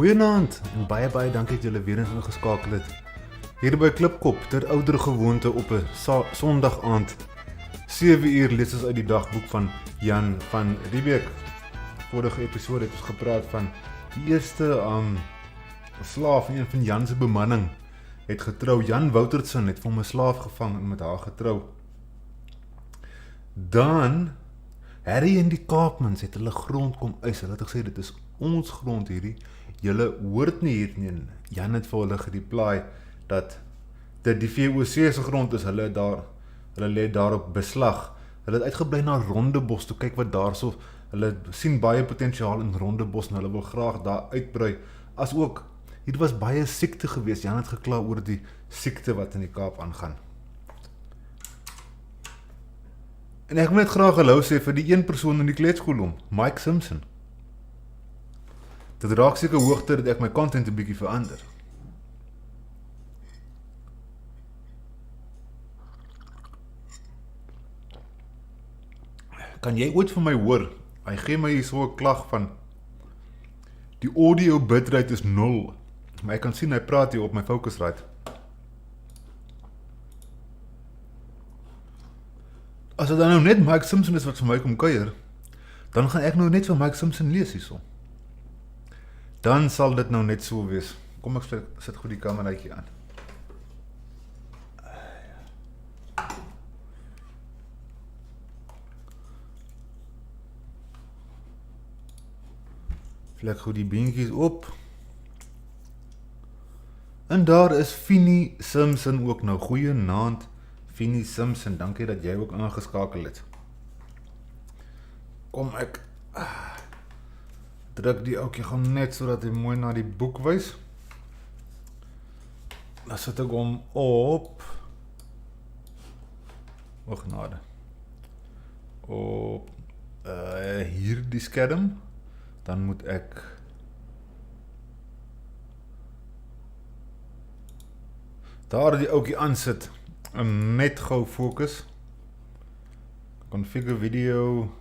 Goeienaand en baie dankie dat julle weer eens ingeskakel het. Hier by Klipkop, ter oudere gewoonte op 'n Sondag aand. 7 uur lees ons uit die dagboek van Jan van Riebeeck. Vorige episode het ons gepraat van die eerste slaaf, een van Jan se bemanning het getrou. Jan Woutertson het vir hom 'n slaaf gevang en met haar getrou. Dan Harry en die Kaapmans het hulle grond kom eis. Hulle het gesê dit is ons grond hierdie. Julle hoort nie hier nie. Jan het vir hulle gedeploy dat dit die VOC se grond is. Hulle lê daarop beslag. Hulle het uitgeblei na Rondebos toe kyk wat daarso. Hulle sien baie potensiaal in Rondebos en hulle wil graag daar uitbrei. As ook hier was baie siekte gewees. Jan het gekla oor die siekte wat in die Kaap aangaan. En ek moet net graag hallo sê vir die een persoon in die kleedskool, Mike Simpson. Dit raak seker hoogte dat ek my content 'n bietjie verander. Kan jy ooit van my hoor? Hy gee my hier so 'n klag van die audio bitrate is 0. Maar ek kan sien hy praat hier op my Focusrite. As dit dan nou net Mike Simpson is wat vir my kom kuier, dan gaan ek nou net vir Mike Simpson lees hierso. Dan sal dit nou net so wees. Kom ek sit goed die kameraatjie aan. Vlek goed die beentjies op. En daar is Finnie Simpson ook nou. Goeienaand Finnie Simpson, dankie dat jy ook aangeskakel het. Kom ek druk die ouetjie gaan net sodat hy mooi na die boek wys. Dan sit ek hom op. O genade. Op hierdie skerm. Dan moet ek daar die ouetjie aansit en net gou fokus. Configure video,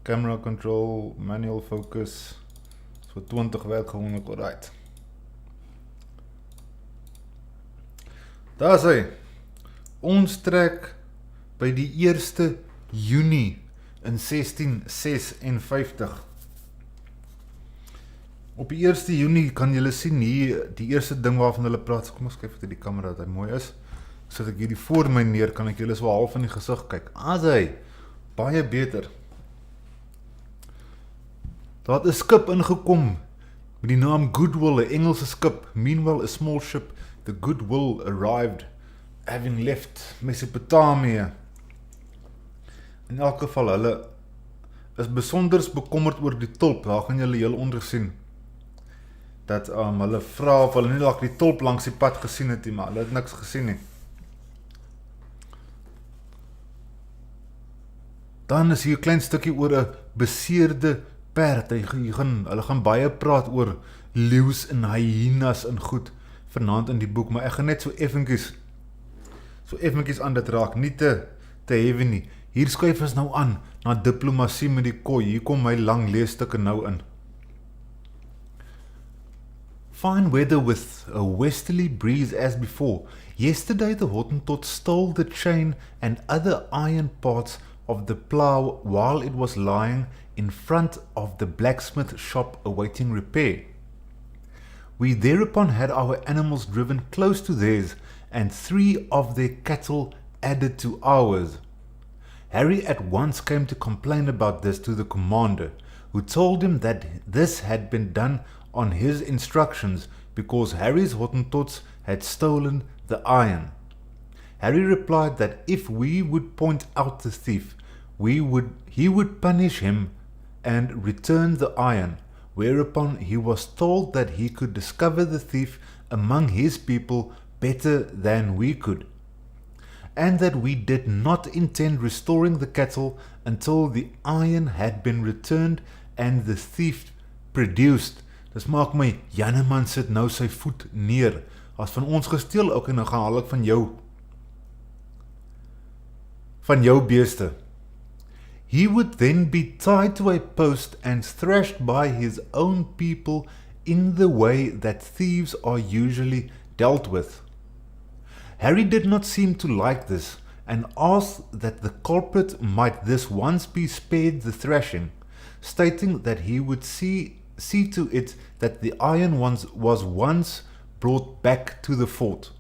camera control, manual focus. So 20 werk gewoonlik alright. Daar is hy. Ons trek by die 1 Junie in 1656. Op die 1 Junie kan julle sien hier die eerste ding waarvan hulle praat. Kom ons kyk of dit die kamera dat hy mooi is. Sit ek hierdie voor my neer, kan ek julle so half in die gesig kyk. As hy, baie beter. Daar het 'n skip ingekom met die naam Goodwill, 'n Engelse skip. Meanwhile, a small ship, the Goodwill, arrived, having left Mesopotamia. In elk geval, hulle is besonders bekommerd oor die tulp. Daar gaan julle heel onder sien. Dat hulle vra of hulle nie dalk die tulp langs die pad gesien het nie, maar hulle het niks gesien nie. Dan is hier 'n klein stukkie oor 'n beseerde perd. Hulle gaan baie praat oor leeu's en hyenas en goed vanaand in die boek, maar ek gaan net so effentjies aan dit raak, nie te heavy nie. Hier skuif ons nou aan na diplomatie met die Khoi. Hier kom my lang leesstukke nou in. Fine weather with a westerly breeze as before. Yesterday the Hottentot stole the chain and other iron parts of the plough while it was lying in front of the blacksmith shop awaiting repair. We thereupon had our animals driven close to theirs and 3 of their cattle added to ours. Harry at once came to complain about this to the commander, who told him that this had been done on his instructions because Harry's Hottentots had stolen the iron. Harry replied that if we would point out the thief, he would punish him and return the iron, whereupon he was told that he could discover the thief among his people better than we could, and that we did not intend restoring the cattle until the iron had been returned and the thief produced. Dis maak my, Janneman sit nou sy voet neer. As van ons gesteel, ook en dan gaan haal ek van jou beeste. He would then be tied to a post and thrashed by his own people in the way that thieves are usually dealt with. Harry did not seem to like this, and asked that the culprit might this once be spared the thrashing, stating that he would see to it that the iron was at once brought back to the fort.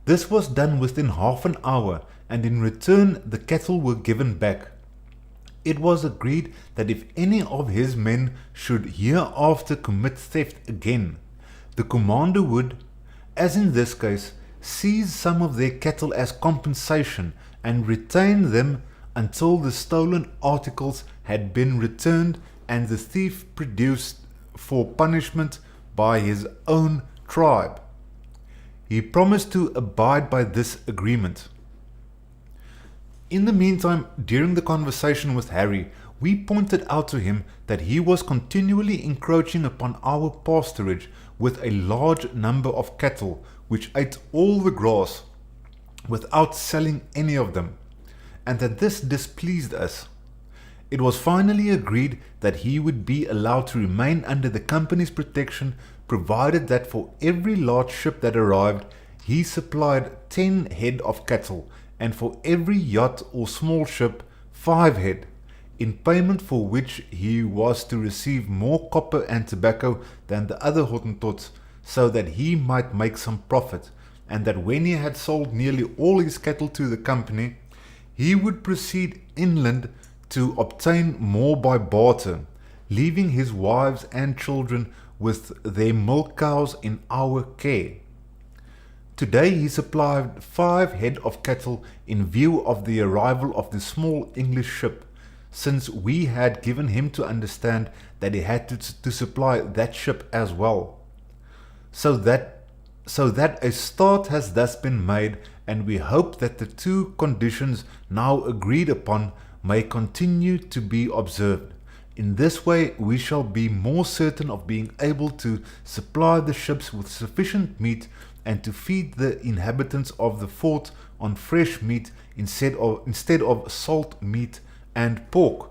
This was done within half an hour, and in return the cattle were given back. It was agreed that if any of his men should hereafter commit theft again, the commander would, as in this case, seize some of their cattle as compensation and retain them until the stolen articles had been returned and the thief produced for punishment by his own tribe. He promised to abide by this agreement. In the meantime, during the conversation with Harry, we pointed out to him that he was continually encroaching upon our pasturage with a large number of cattle, which ate all the grass without selling any of them, and that this displeased us. It was finally agreed that he would be allowed to remain under the company's protection, provided that for every large ship that arrived, he supplied 10 head of cattle, and for every yacht or small ship 5 head, in payment for which he was to receive more copper and tobacco than the other Hottentots, so that he might make some profit, and that when he had sold nearly all his cattle to the company, he would proceed inland to obtain more by barter, leaving his wives and children with their milk cows in our care. Today he supplied 5 head of cattle in view of the arrival of the small English ship, since we had given him to understand that he had to supply that ship as well. So that a start has thus been made, and we hope that the 2 conditions now agreed upon may continue to be observed. In this way we shall be more certain of being able to supply the ships with sufficient meat and to feed the inhabitants of the fort on fresh meat instead of salt meat and pork.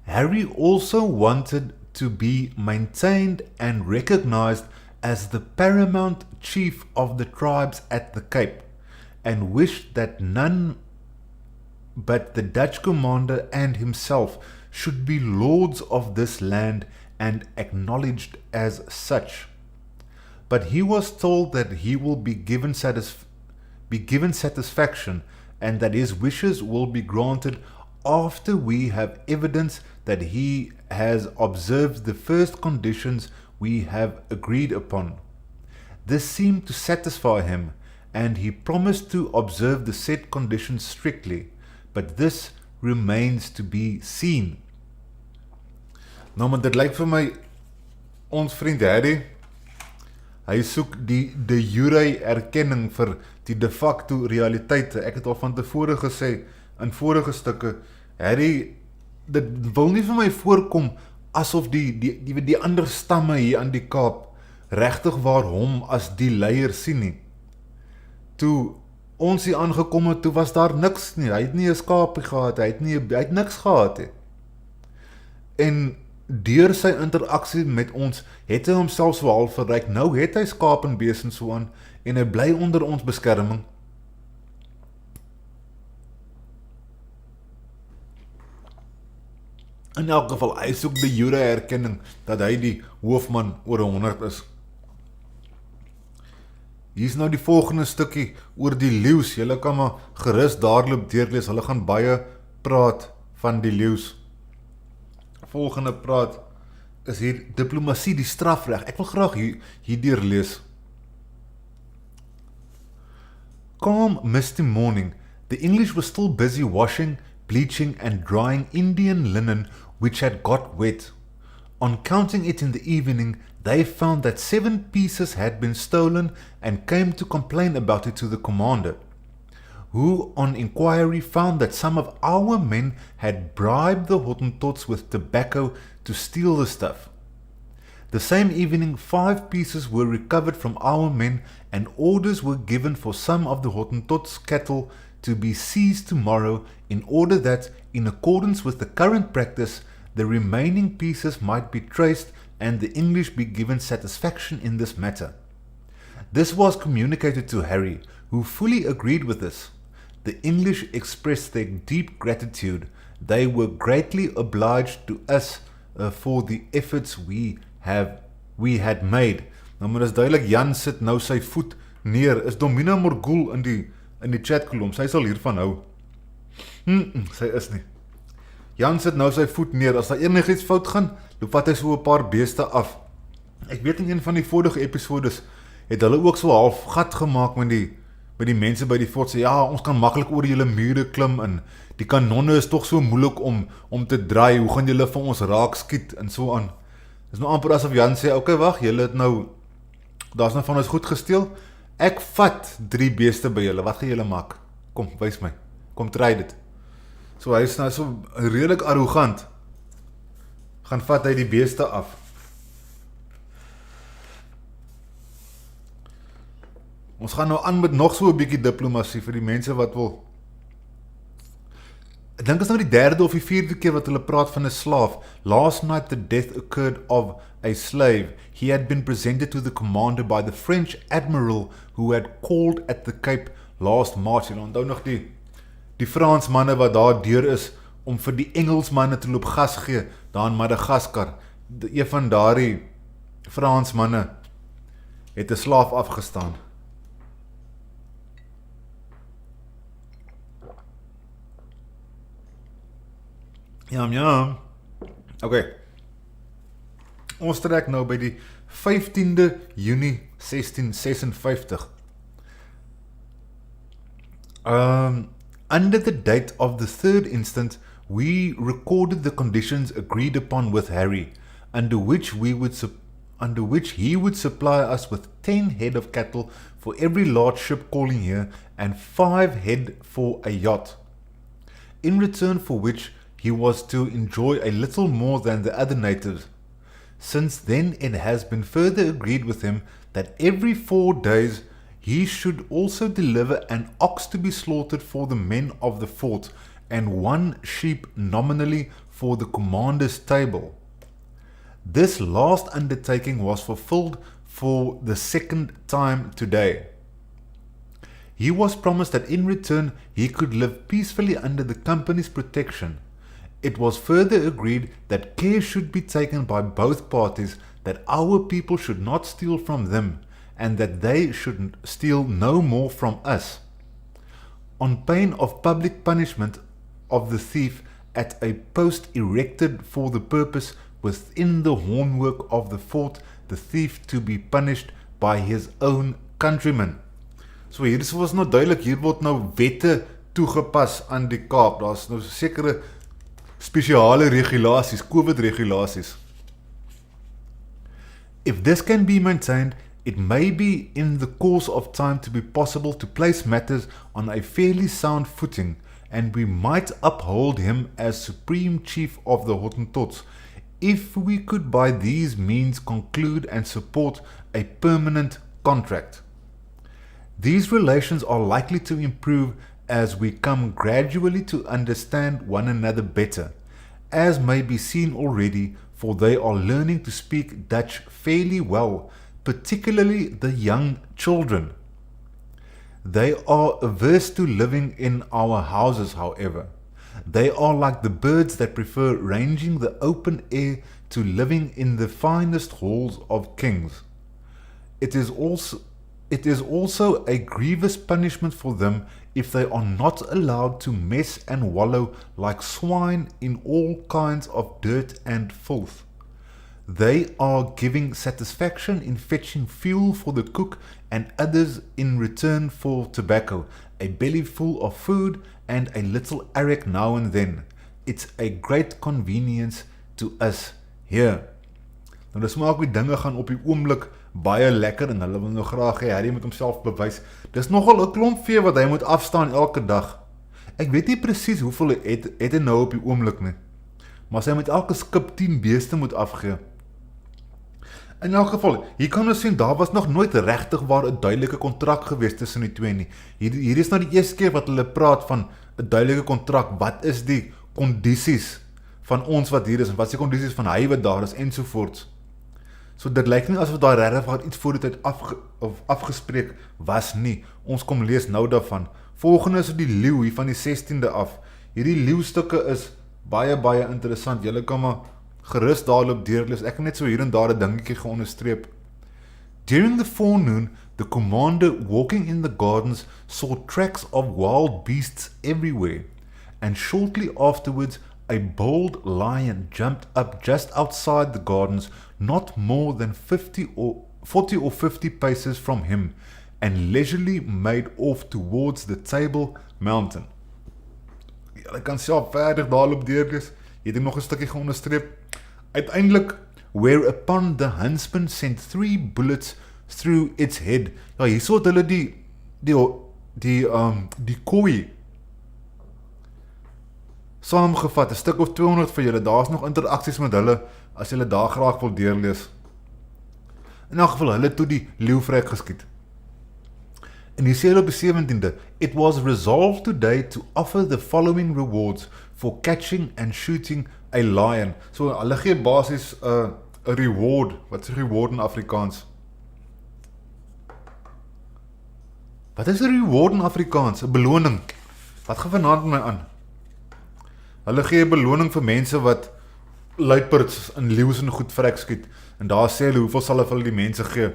Harry also wanted to be maintained and recognized as the paramount chief of the tribes at the Cape, and wished that none but the Dutch commander and himself should be lords of this land and acknowledged as such. But he was told that he will be given satisfaction, and that his wishes will be granted after we have evidence that he has observed the first conditions we have agreed upon. This seemed to satisfy him, and he promised to observe the said conditions strictly, but this remains to be seen. Nou, maar dit lyk vir my, ons vriend Harry, hy soek die de jure erkenning vir die de facto realiteite. Ek het al van tevore gesê, in vorige stukke, Harry, dit wil nie vir my voorkom, asof die ander stamme hier aan die Kaap, regtig waar hom as die leier sien nie. Toe ons hier aangekom het, toe was daar niks nie, hy het nie 'n skaapie gehad, hy het niks gehad he. En deur sy interaksie met ons, het hy homself so half verryk. Nou het hy skaap en bees en so aan, en hy bly onder ons beskerming. In elk geval, hy soek die jure herkenning, dat hy die hoofman oor 100 is. Hier is nou die volgende stukkie oor die leeu's. Julle kan maar gerus daarloop deurlees, hulle gaan baie praat van die leeu's. Volgende praat is hier diplomatie, die strafreg. Ek wil graag hier deurlees. Calm, misty morning, the English were still busy washing, bleaching and drying Indian linen which had got wet. On counting it in the evening, they found that 7 pieces had been stolen and came to complain about it to the commander, who on inquiry found that some of our men had bribed the Hottentots with tobacco to steal the stuff. The same evening 5 pieces were recovered from our men, and orders were given for some of the Hottentots' cattle to be seized tomorrow in order that, in accordance with the current practice, the remaining pieces might be traced and the English be given satisfaction in this matter. This was communicated to Harry, who fully agreed with this. The English expressed their deep gratitude. They were greatly obliged to us for the efforts we had made. Nou maar is duidelik, Jan sit nou sy voet neer. Is Domina Morgul in die chatkolom? Sy sal hiervan hou. Sy is nie. Jan sit nou sy voet neer. As daar enigiets fout gaan, dan vat hy so 'n paar beeste af. Ek weet in een van die vorige episodes het hulle ook so half gat gemaak met die mense by die fort. Sê, ja, ons kan maklik oor julle mure klim en die kanonne is toch so moeilik om te draai. Hoe gaan julle vir ons raak skiet en so aan. Dis nou amper asof Jan sê, okay, wag, julle het nou, daar's nou van ons goed gesteel. Ek vat 3 beeste by julle. Wat gaan julle maak? Kom, wys my. Kom, try dit. So hy is nou so redelik arrogant. Gaan vat hy die beeste af. Ons gaan nou aan met nog so 'n bietjie diplomatie vir die mense wat wil. Ek dink is nou die 3de of die 4de keer wat hulle praat van 'n slaaf. Last night the death occurred of a slave. He had been presented to the commander by the French admiral who had called at the Cape last March. En onthou nog die Fransmanne wat daar deur is om vir die Engelsmanne te loop gas gee daar in Madagaskar. Een van daardie Fransmanne het 'n slaaf afgestaan. Ja. Okay. Ons trek nou by die 15de Junie 1656. Under the date of the 3rd instant, we recorded the conditions agreed upon with Harry, under which he would supply us with 10 head of cattle for every large ship calling here, and 5 head for a yacht, in return for which he was to enjoy a little more than the other natives. Since then it has been further agreed with him that every 4 days he should also deliver an ox to be slaughtered for the men of the fort, and 1 sheep nominally for the commander's table. This last undertaking was fulfilled for the 2nd time today. He was promised that in return he could live peacefully under the company's protection. It was further agreed that care should be taken by both parties that our people should not steal from them, and that they should steal no more from us. On pain of public punishment of the thief at a post erected for the purpose within the hornwork of the fort, the thief to be punished by his own countrymen. So hier was nou duidelik, hier word nou wette toegepas aan die Kaap. Daar's nou sekere spesiale regulasies, COVID-regulasies. If this can be maintained, it may be in the course of time to be possible to place matters on a fairly sound footing, and we might uphold him as supreme chief of the Hottentots, if we could by these means conclude and support a permanent contract. These relations are likely to improve as we come gradually to understand one another better, as may be seen already, for they are learning to speak Dutch fairly well, particularly the young children. They are averse to living in our houses, however. They are like the birds that prefer ranging the open air to living in the finest halls of kings. It is also a grievous punishment for them if they are not allowed to mess and wallow like swine in all kinds of dirt and filth. They are giving satisfaction in fetching fuel for the cook, and others in return for tobacco, a belly full of food, and a little arrack now and then. It's a great convenience to us here. Nou dis maak die dinge gaan op die oomblik baie lekker, en hulle wil nou graag hê Harry moet homself bewys. Dis nogal 'n klomp vee wat hy moet afstaan elke dag. Ek weet nie presies hoeveel het hy nou op die oomblik nie, maar as hy met elke skip 10 beeste moet afgee. In elk geval, hier kan ons sien, daar was nog nooit regtig waar 'n duidelike kontrak gewees tussen die twee nie. Hier is nou die eerste keer wat hulle praat van 'n duidelike kontrak. Wat is die kondisies van ons wat hier is en wat is die kondisies van hy wat daar is ensovoorts. So dit lyk nie asof daar regtig wat iets voor die tyd afgespreek was nie. Ons kom lees nou daarvan. Volgende is die leeu hier van die 16de af. Hierdie leeustukke is baie interessant. Julle kan maar gerus daarop deurlees. Ek het net so hier en daar 'n dingetjie geonderstreep. During the forenoon, the commander walking in the gardens saw tracks of wild beasts everywhere, and shortly afterwards a bold lion jumped up just outside the gardens, not more than 40 or 50 paces from him, and leisurely made off towards the Table Mountain. Julle kan self verder daarop deurlees. Hier het ek nog 'n stukkie geonderstreep. Uiteindelik, whereupon the huntsman sent 3 bullets through its head. Ja, hierso het hulle die Khoi saamgevat, 'n stuk of 200 vir julle. Daar's nog interaksies met hulle as julle daar graag wil deurlees. In elk geval, hulle toe die leeu vrek geskiet. En hier sê hulle op die 17de, it was resolved today to offer the following rewards for catching and shooting a lion. So hulle gee basies 'n reward. Wat is 'n reward in Afrikaans? Wat is 'n reward in Afrikaans? 'n Beloning. Wat gaan vanaand met my aan? Hulle gee 'n beloning vir mense wat luiperds en leeu's en goed vrek skiet. En daar sê hulle hoeveel sal hulle die mense gee.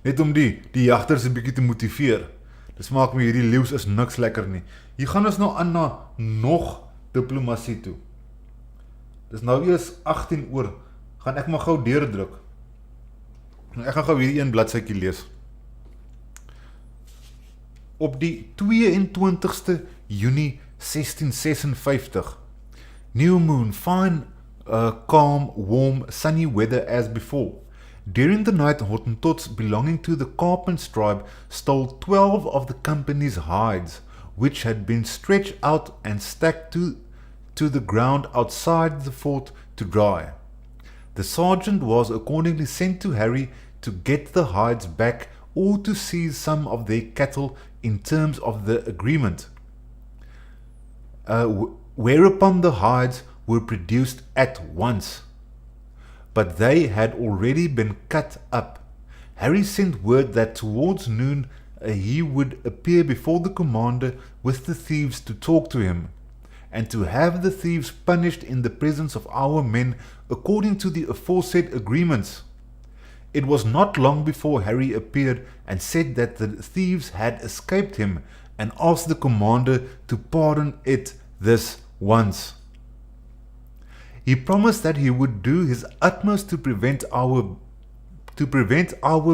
Net om die jagters 'n bietjie te motiveer. Dis maak my hierdie leeu's is niks lekker nie. Hier gaan ons nou aan na nog diplomatie toe. Dis nou eers 18 oor. Gaan ek maar gou deurdruk. Ek gaan gou hierdie een bladsytjie lees. Op die 22ste Junie 1656. New moon, fine, calm, warm, sunny weather as before. During the night, Hottentots belonging to the Kaapmans tribe stole 12 of the company's hides, which had been stretched out and stacked to the ground outside the fort to dry. The sergeant was accordingly sent to Harry to get the hides back or to seize some of their cattle in terms of the agreement. Whereupon the hides were produced at once, but they had already been cut up. Harry sent word that towards noon he would appear before the commander with the thieves to talk to him, and to have the thieves punished in the presence of our men according to the aforesaid agreements. It was not long before Harry appeared and said that the thieves had escaped him, and asked the commander to pardon it this once. He promised that he would do his utmost to prevent our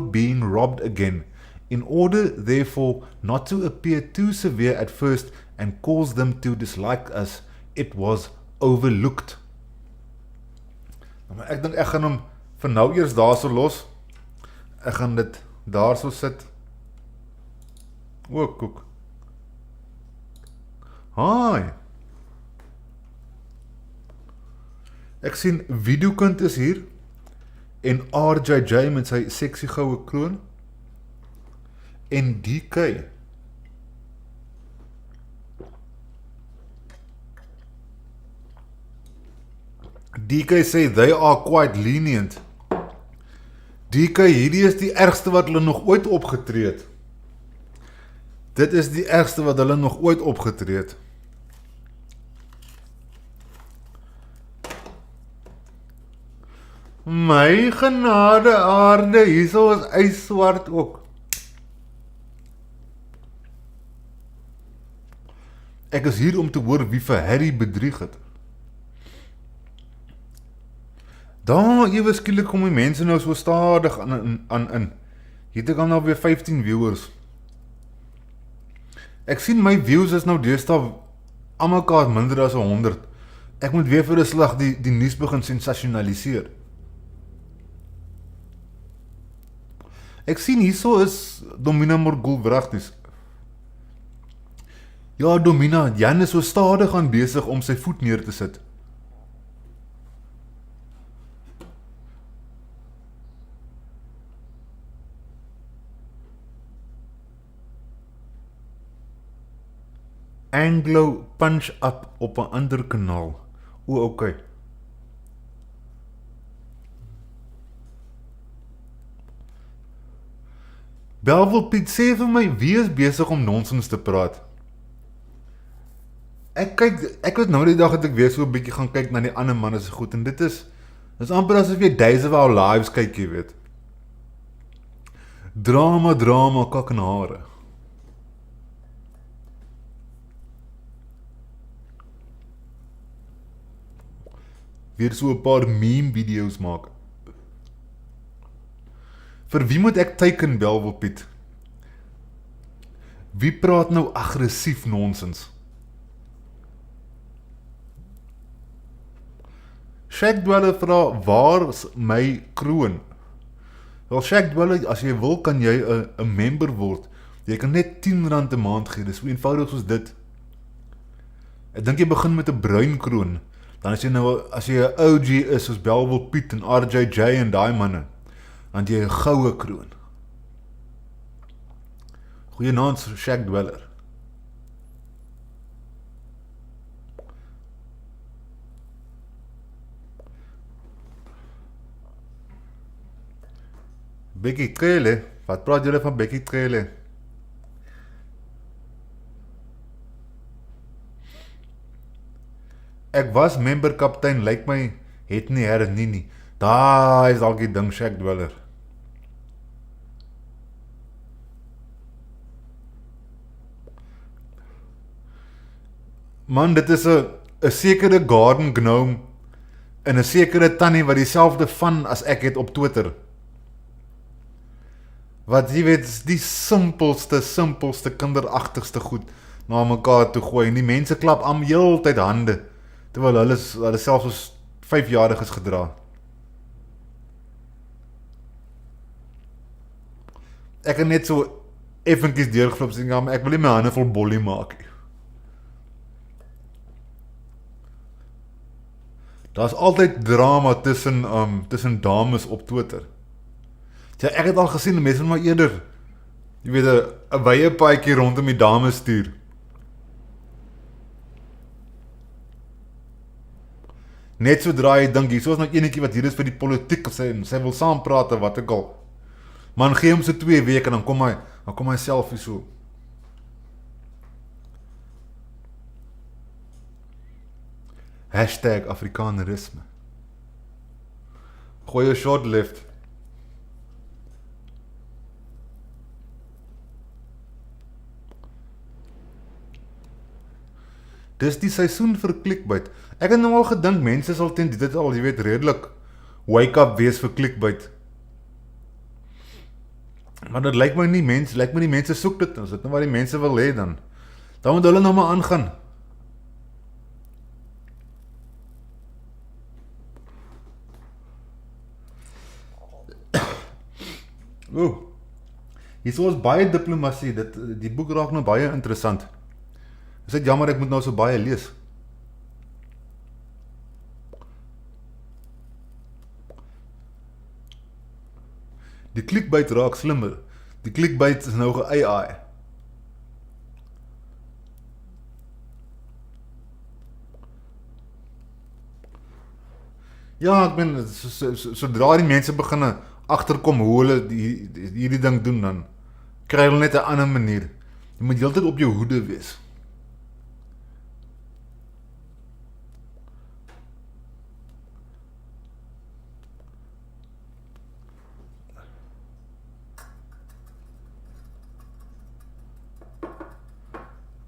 being robbed again, in order therefore not to appear too severe at first and cause them to dislike us. It was overlooked. Maar ek dink ek gaan hom vir nou eers daar so los. Ek gaan dit daar so sit. O, koek. Hi. Ek sien Videokind is hier en RJJ met sy seksie goue kroon en DK. DK sê they are quite lenient. DK, hierdie is die ergste wat hulle nog ooit opgetree het. Dit is die ergste wat hulle nog ooit opgetree het. My genade aarde, hierso is yswart ook. Ek is hier om te hoor wie vir Harry bedrieg het. Daar, ewe skielik kom die mense nou so stadig aan in. Hier het ek al nou weer 15 viewers. Ek sien my views is nou deesdae almekaar minder as 100. Ek moet weer vir 'n slag die nuus begin sensasionaliseer. Ek sien hierso is Domina Morgul wragties. Ja, Domina, Jan is so stadig aan besig om sy voet neer te sit. Anglo punch up op 'n ander kanaal. O, okay. Belwel Piet, sê vir my, wie is besig om nonsens te praat? Ek het nou die dag dat ek weer so 'n bietjie gaan kyk na die ander manne se goed, en dit is amper asof jy Days of Our Lives kyk, jy weet. Drama, kak en hare. Weer so 'n paar meme video's maak. Vir wie moet ek teiken, Belwel Piet? Wie praat nou aggressief nonsens? Shack Dweller vra, waar's my kroon? Wel, Shack Dweller, as jy wil, kan jy 'n member word. Jy kan net R10 'n maand gee, dis so eenvoudig soos dit. Ek dink jy begin met 'n bruin kroon. Dan as jy 'n OG is, soos Belwel Piet en RJJ en daai manne, dan jy 'n goue kroon. Goeienaand, Shack Dweller. Bekkie Trele, wat praat julle van Bekkie Trele? Ek was member kaptein, lyk my, het nie hernie nie. Daar is dalk die ding, Shack Dweller. Man, dit is 'n sekere garden gnome en 'n sekere tannie wat dieselfde van as ek het op Twitter. Wat jy weet, die simpelste, kinderagtigste goed na mekaar toe gooi. En die mense klap aan heeltyd hande, terwyl hulle selfs as 5-jariges gedra. Ek het net so effenkies deurgeflip sê, ja, maar ek wil nie my hande vol bollie maak nie. Daar's altyd drama tussen dames op Twitter. Ja, ek het al gesien, mense maar eerder, jy weet, 'n wye paadjie rondom die dames stuur. Net sodra jy dink, hier is nou enetjie wat hier is vir die politiek, sy wil saam praat of wat ek al. Man, gee hom so 2 weke, dan kom hy self hier so. #Afrikanerisme. Gooi jou short left. Dis die seisoen vir clickbait. Ek het nou al gedink, mense sal teen dit al, jy weet, redelik wake up wees vir clickbait. Maar dit lyk my nie, die mense soek dit, as dit nou wat die mense wil hê dan moet hulle nou maar aangaan. Hier is baie diplomatie, die boek raak nou baie interessant. Is dit jammer, ek moet nou so baie lees. Die clickbait raak slimmer. Die clickbait is nou ge-AI. Ja, ek ben, sodra die mense begin agterkom hoe hulle hierdie ding doen, dan kry hulle net 'n ander manier. Jy moet heeltyd op jou hoede wees.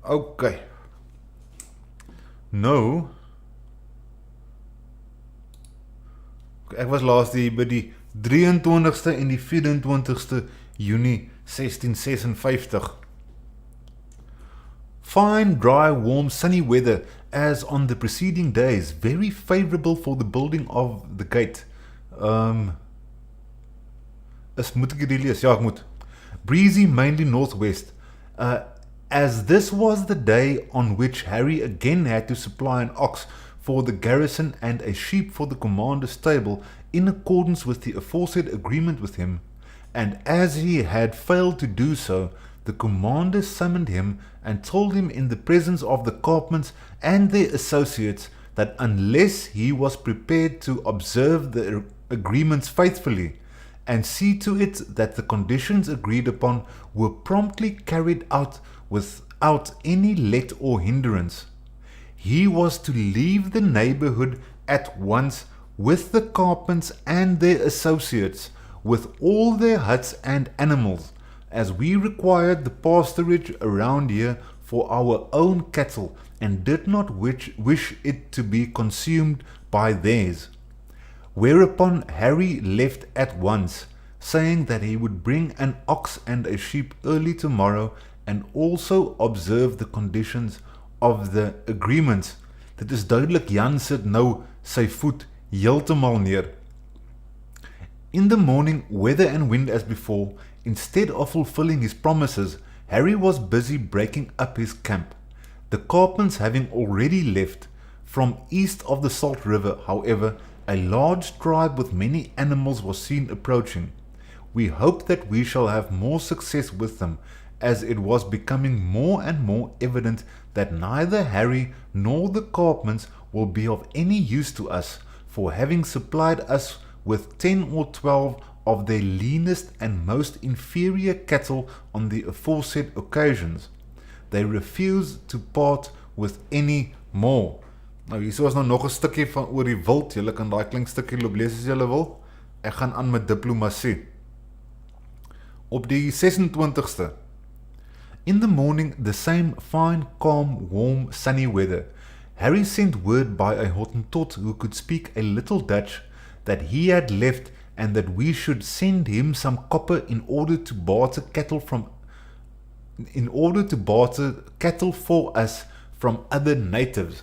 Okay. Nou, ek was laas by die 23ste en die 24ste Junie 1656. Fine, dry, warm, sunny weather as on the preceding days, very favorable for the building of the gate. Moet ek hierdie lees? Ja, ek moet. Breezy, mainly northwest. As this was the day on which Harry again had to supply an ox for the garrison and a sheep for the commander's stable in accordance with the aforesaid agreement with him, and as he had failed to do so, the commander summoned him and told him in the presence of the Kaapmans and their associates that unless he was prepared to observe the agreements faithfully and see to it that the conditions agreed upon were promptly carried out without any let or hindrance, he was to leave the neighborhood at once with the Kaapmans and their associates, with all their huts and animals, as we required the pasturage around here for our own cattle and did not wish it to be consumed by theirs. Whereupon Harry left at once, saying that he would bring an ox and a sheep early tomorrow and also observe the conditions of the agreements. Dit is duidelik, Jan sit nou sy voet heeltemal neer. In the morning, weather and wind as before, instead of fulfilling his promises, Harry was busy breaking up his camp. The Kaapmans having already left. From east of the Salt River, however, a large tribe with many animals was seen approaching. We hope that we shall have more success with them, as it was becoming more and more evident that neither Harry nor the Kaapmans will be of any use to us, for having supplied us with 10 or 12 of their leanest and most inferior cattle on the aforesaid occasions, they refuse to part with any more. Nou hier was nou nog 'n stukkie van oor die wild. Julle kan daai klink stukkie loop lees as julle wil. Ek gaan aan met diplomatie. Op die 26ste. In the morning, the same fine, calm, warm, sunny weather, Harry sent word by a Hottentot who could speak a little Dutch that he had left and that we should send him some copper in order to barter cattle for us from other natives,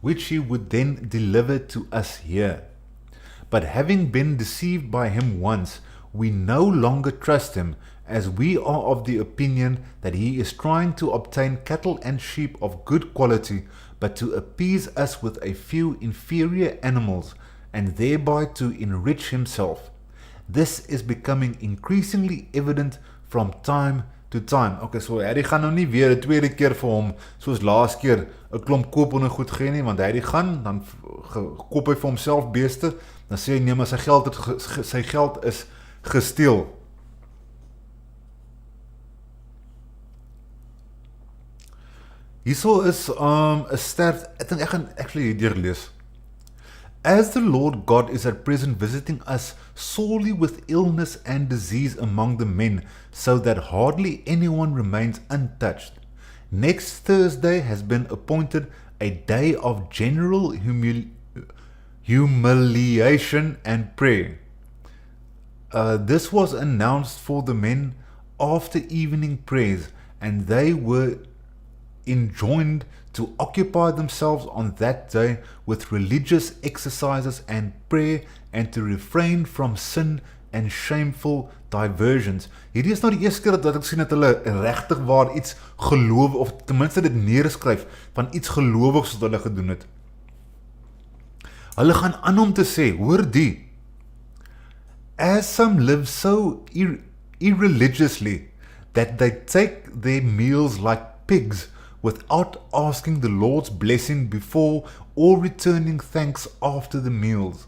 which he would then deliver to us here. But having been deceived by him once, we no longer trust him, as we are of the opinion that he is trying to obtain cattle and sheep of good quality, but to appease us with a few inferior animals, and thereby to enrich himself. This is becoming increasingly evident from time to time. Okay, so Harry gaan nou nie weer 'n tweede keer vir hom, soos laas keer, 'n klomp koopbonne goed gee nie, want Harry gaan, dan koop hy vir homself beeste, dan sê hy nee, maar sy geld is gesteel. Hierso is 'n sterf, ek gaan actually hierdeur lees. As the Lord God is at present visiting us sorely with illness and disease among the men, so that hardly anyone remains untouched, next Thursday has been appointed a day of general humiliation and prayer. This was announced for the men after evening prayers, and they were enjoined to occupy themselves on that day with religious exercises and prayer, and to refrain from sin and shameful diversions. Hierdie is nou die eerste keer dat ek sien dat hulle regtig waar iets geloof, of ten minste dit neerskryf, van iets gelowigs wat hulle gedoen het. Hulle gaan aan om te sê, hoor die, as some live so irreligiously that they take their meals like pigs, without asking the Lord's blessing before or returning thanks after the meals.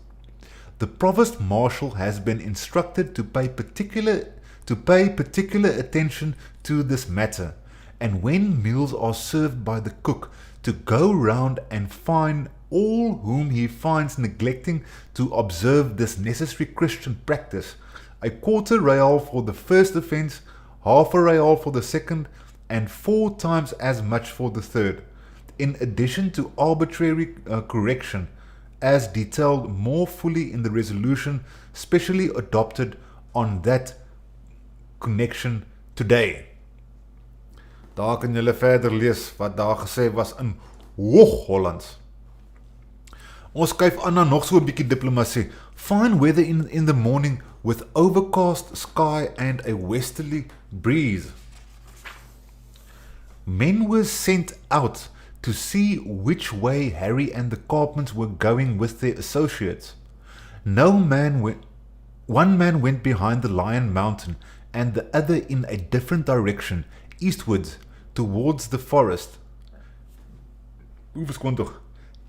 The Provost Marshal has been instructed to pay particular attention to this matter, and when meals are served by the cook, to go round and fine all whom he finds neglecting to observe this necessary Christian practice, a quarter real for the first offence, half a real for the second, and 4 times as much for the third, in addition to arbitrary correction, as detailed more fully in the resolution specially adopted on that connection today. Daar kan julle verder lees wat daar gesê was in Hoog-Hollands. Ons skuif aan na nog so 'n bietjie diplomatie. Fine weather in the morning with overcast sky and a westerly breeze. Men were sent out to see which way Harry and the Kaapmans were going with their associates. One man went behind the Lion Mountain and the other in a different direction, eastwards towards the forest.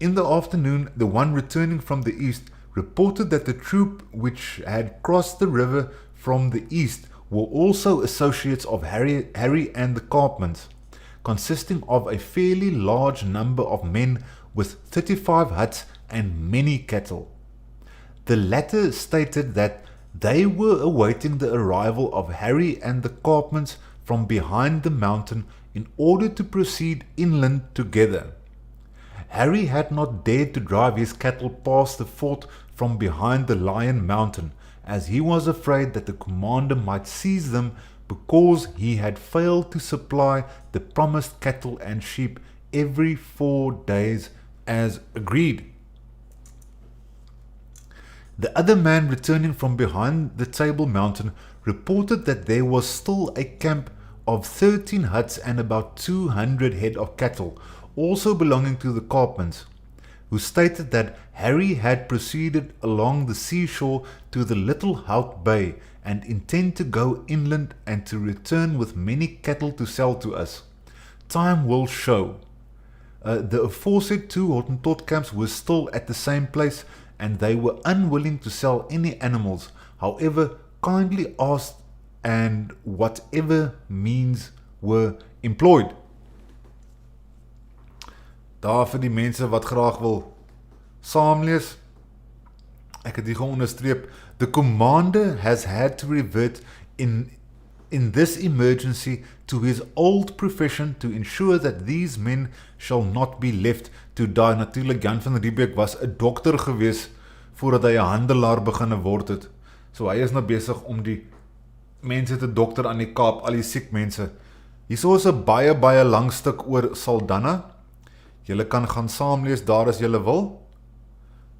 In the afternoon, the one returning from the east reported that the troop which had crossed the river from the east were also associates of Harry and the Kaapmans, consisting of a fairly large number of men with 35 huts and many cattle. The latter stated that they were awaiting the arrival of Harry and the Kaapmans from behind the mountain in order to proceed inland together. Harry had not dared to drive his cattle past the fort from behind the Lion Mountain, as he was afraid that the commander might seize them because he had failed to supply the promised cattle and sheep every 4 days as agreed. The other man returning from behind the Table Mountain reported that there was still a camp of 13 huts and about 200 head of cattle, also belonging to the Kaapmans, who stated that Harry had proceeded along the seashore to the Little Hout Bay and intend to go inland and to return with many cattle to sell to us. Time will show. The aforesaid two Hottentot camps were still at the same place, and they were unwilling to sell any animals, however kindly asked, and whatever means were employed. Daar vir die mense wat graag wil saamlees, ek het hier gewoon onderstreep, the commander has had to revert in this emergency to his old profession to ensure that these men shall not be left to die. Natuurlijk, Jan van Riebeeck was 'n dokter gewees voordat hy 'n handelaar beginne word het. So hy is nou besig om die mense te dokter aan die Kaap, al die siek mense. Hierso is 'n baie lang stuk oor Saldanha. Julle kan gaan saamlees daar as julle wil.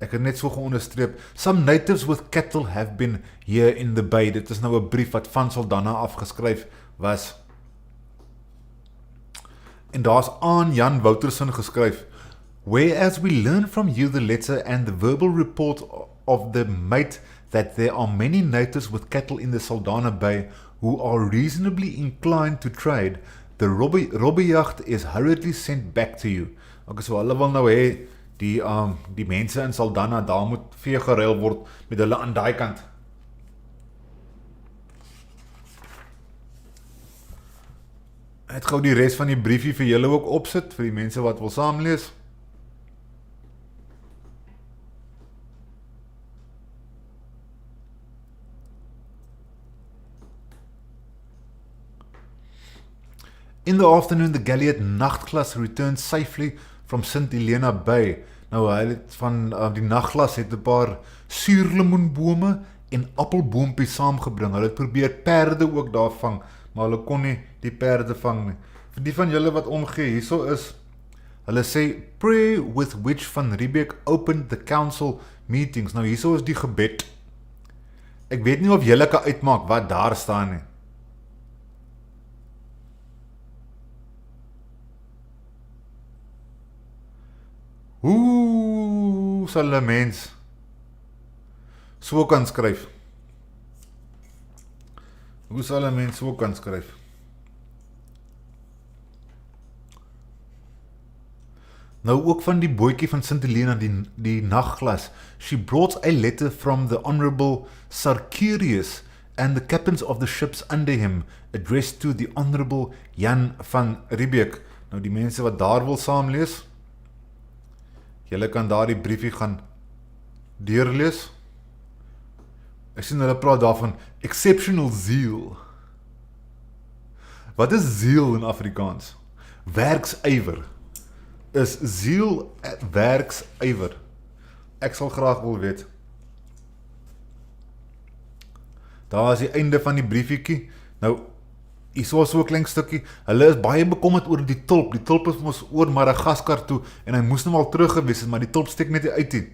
Ek het net so geonderstreep. Some natives with cattle have been here in the bay. Dit is nou 'n brief wat van Saldanha afgeskryf was. En daar's aan Jan Woutersen geskryf. Whereas we learn from you the letter and the verbal report of the mate that there are many natives with cattle in the Saldanha Bay who are reasonably inclined to trade, the robbejacht is hurriedly sent back to you. Okay, so hulle wil nou hê die mense in Saldanha, daar moet vee geruil word met hulle aan daai kant. Het gou die res van die briefie vir julle ook opsit, vir die mense wat wil saamlees. In the afternoon, the galleot Nachtglas returned safely from St. Helena Bay. Nou, hy het van die Nachtglas het 'n paar suurlemoenbome en appelboompies saamgebring. Hulle het probeer perde ook daar vang, maar hulle kon nie die perde vang nie. Vir die van julle wat omgee, hierso is, hulle sê, prayer with which Van Riebeeck opened the council meetings. Nou, hierso is die gebed. Ek weet nie of julle kan uitmaak wat daar staan nie. Hoe sal 'n mens so kan skryf? Hoe sal 'n mens so kan skryf? Nou ook van die bootjie van St. Helena, die Nachtglas. She brought a letter from the Honorable Sarkerius and the captains of the ships under him, addressed to the Honorable Jan van Riebeeck. Nou die mense wat daar wil saamlees, julle kan daar die briefie gaan deurlees. Ek sien hulle praat daarvan exceptional zeal. Wat is zeal in Afrikaans? Werksywer. Is zeal werksywer? Ek sal graag wil weet. Daar is die einde van die briefiekie. Nou, hier was so 'n klein stukkie. Hulle is baie bekommerd oor die tulp. Die tulp is mos oor Madagaskar toe en hy moes nou al terug gewees het, maar die tulp steek net nie uit nie.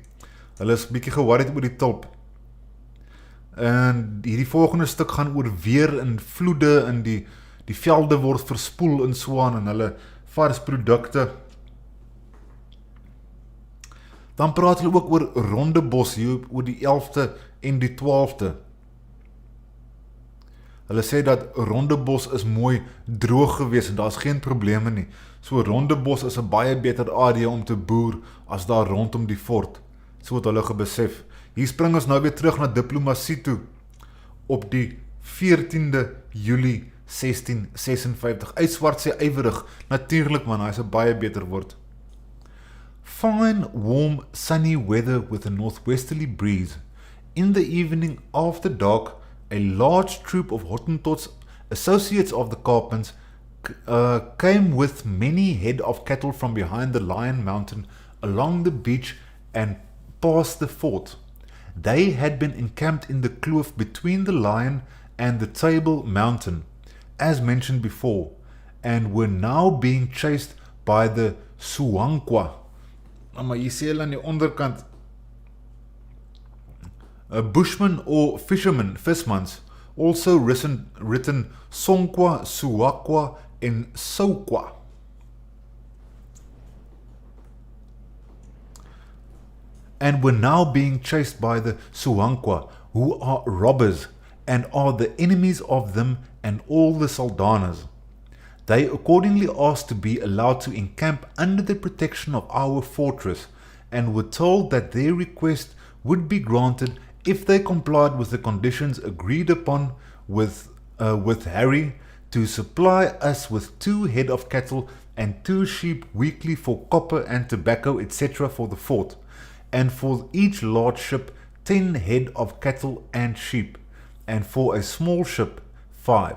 Hulle is bietjie geworried oor die tulp. En hierdie volgende stuk gaan oor weer en vloede en die velde word verspoel in Swaan en hulle vars produkte. Dan praat hulle ook oor Rondebos hier oor die 11de en die 12de. Hulle sê dat Rondebos is mooi droog gewees en daar is geen probleme nie. So Rondebos is 'n baie beter area om te boer as daar rondom die fort. So het hulle besef. Hier spring ons nou weer terug na diplomatie toe. Op die 14de Julie 1656. Uitswart sê ywerig, natuurlik man, hy is 'n baie beter woord. Fine, warm, sunny weather with a northwesterly breeze. In the evening after dark, a large troop of Hottentots, associates of the Kaapmans, came with many head of cattle from behind the Lion Mountain along the beach and past the fort. They had been encamped in the kloof between the Lion and the Table Mountain, as mentioned before, and were now being chased by the Suwankwa. Maar jy sê hulle aan die onderkant, Bushmen or fishermen, vismans, also written Sonkwa, Suwakwa en Soukwa. And were now being chased by the Suwankwa, who are robbers, and are the enemies of them and all the Saldanas. They accordingly asked to be allowed to encamp under the protection of our fortress, and were told that their request would be granted if they complied with the conditions agreed upon with Harry to supply us with 2 head of cattle and 2 sheep weekly for copper and tobacco, etc. for the fort, and for each large ship 10 head of cattle and sheep, and for a small ship 5.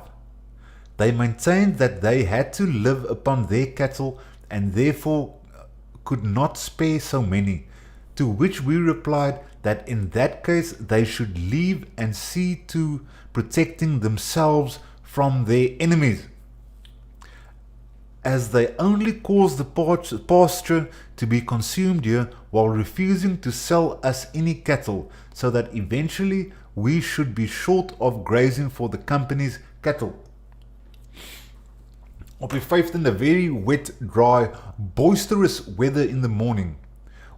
They maintained that they had to live upon their cattle and therefore could not spare so many, to which we replied that in that case they should leave and see to protecting themselves from their enemies, as they only caused the pasture to be consumed here while refusing to sell us any cattle, so that eventually we should be short of grazing for the company's cattle. Op die 15de, very wet, dry, boisterous weather in the morning,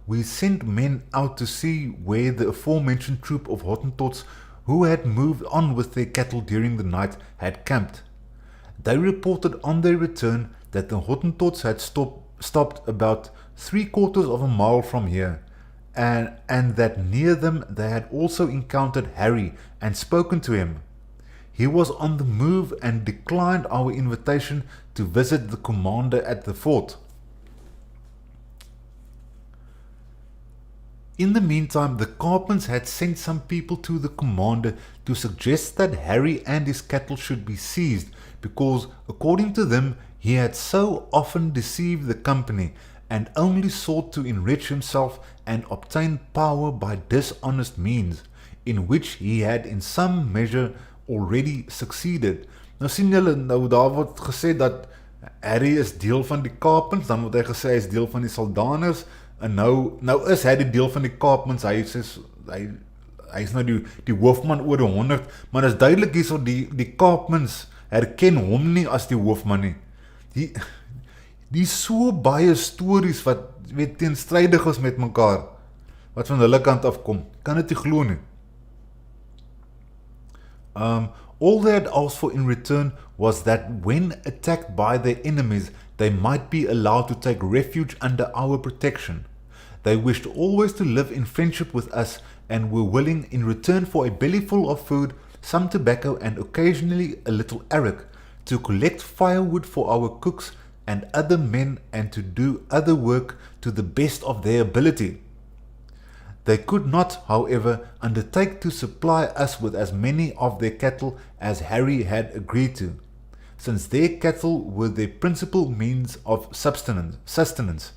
we sent men out to see where the aforementioned troop of Hottentots who had moved on with their cattle during the night had camped. They reported on their return that the Hottentots had stopped about 3/4 of a mile from here, and that near them they had also encountered Harry and spoken to him. He was on the move and declined our invitation to visit the commander at the fort. In the meantime, the Kaapmans had sent some people to the commander to suggest that Harry and his cattle should be seized, because, according to them, he had so often deceived the company and only sought to enrich himself and obtain power by dishonest means, in which he had in some measure already succeeded. Nou sien julle, nou daar word gesê dat Harry is deel van die Kaapmans, dan word hy gesê hy is deel van die Saldaners, en nou is hy die deel van die Kaapmans, hy is nou die hoofman oor die 100, maar is duidelik hierso die Kaapmans herken hom nie as die hoofman nie. Die so baie stories wat teenstrydig is met mekaar, wat van hulle kant afkom, kan dit nie glo nie. All they had asked for in return was that when attacked by their enemies, they might be allowed to take refuge under our protection. They wished always to live in friendship with us and were willing, in return for a bellyful of food, some tobacco and occasionally a little arrack, to collect firewood for our cooks and other men and to do other work to the best of their ability. They could not, however, undertake to supply us with as many of their cattle as Harry had agreed to, since their cattle were their principal means of sustenance.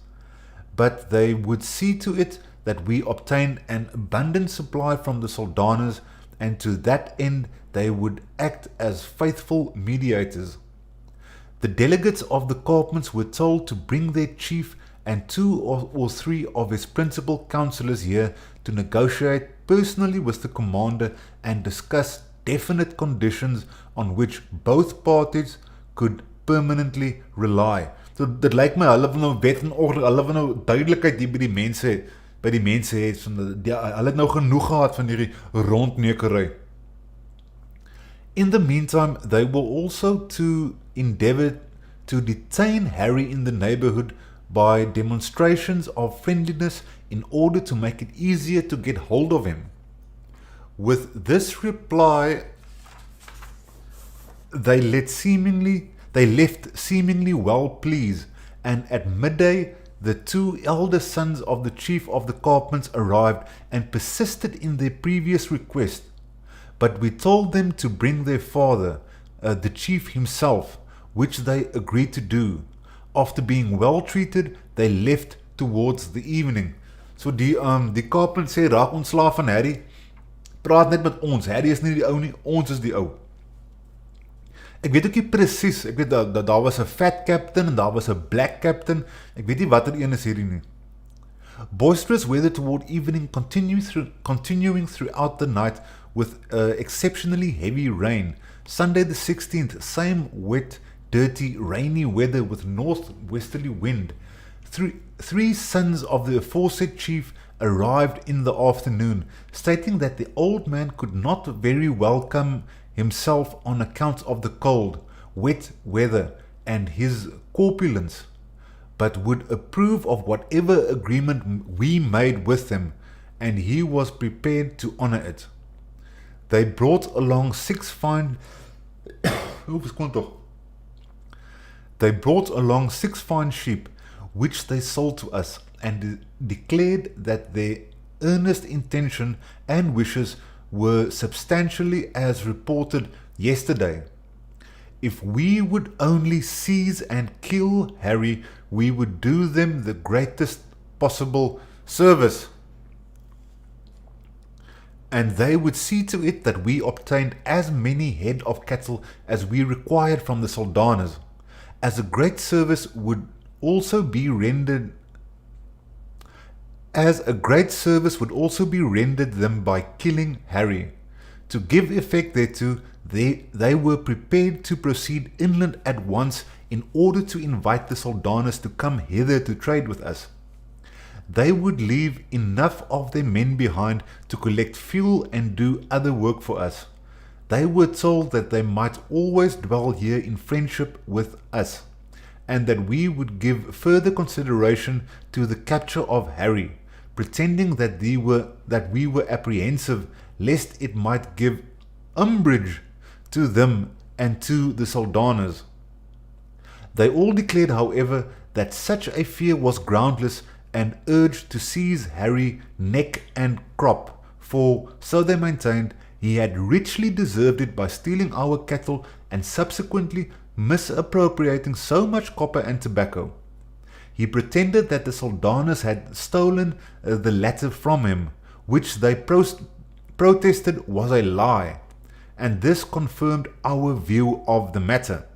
But they would see to it that we obtained an abundant supply from the Saldaners, and to that end they would act as faithful mediators. The delegates of the Kaapmans were told to bring their chief and 2 or 3 of his principal councillors here to negotiate personally with the commander and discuss definite conditions on which both parties could permanently rely. So dit lyk my hulle wil nou wet en orde, hulle wil nou duidelikheid hier by die mense het, hulle het nou genoeg gehad van hierdie rondneukery. In the meantime, they were also to endeavor to detain Harry in the neighborhood by demonstrations of friendliness in order to make it easier to get hold of him. With this reply, they left seemingly well pleased, and at midday the two elder sons of the chief of the Kaapmans arrived and persisted in their previous request. But we told them to bring their father, the chief himself, which they agreed to do. After being well treated, they left towards the evening. So die Kaapman sê, raak ontslaaf van Harry, praat net met ons, Harry is nie die ou nie, ons is die ou. Ek weet ook nie presies, ek weet dat daar was 'n fat captain en daar was 'n black captain, ek weet nie watter een is hierdie nie. Boisterous weather toward evening continuing throughout the night with exceptionally heavy rain. Sunday the 16th, same wet, dirty, rainy weather with northwesterly wind. Three sons of the aforesaid chief arrived in the afternoon, stating that the old man could not very well come himself on account of the cold, wet weather and his corpulence, but would approve of whatever agreement we made with him, and he was prepared to honor it. They brought along 6 fine sheep, which they sold to us, and declared that their earnest intention and wishes were substantially as reported yesterday. If we would only seize and kill Harry, we would do them the greatest possible service, and they would see to it that we obtained as many head of cattle as we required from the Soldaners, as a great service would also be rendered them by killing Harry. To give effect thereto, they were prepared to proceed inland at once in order to invite the Soldaners to come hither to trade with us. They would leave enough of their men behind to collect fuel and do other work for us. They were told that they might always dwell here in friendship with us, and that we would give further consideration to the capture of Harry, pretending that we were apprehensive lest it might give umbrage to them and to the Soldaners. They all declared, however, that such a fear was groundless, and urged to seize Harry neck and crop, for, so they maintained, he had richly deserved it by stealing our cattle and subsequently misappropriating so much copper and tobacco. He pretended that the Soldaners had stolen the latter from him, which they protested was a lie, and this confirmed our view of the matter.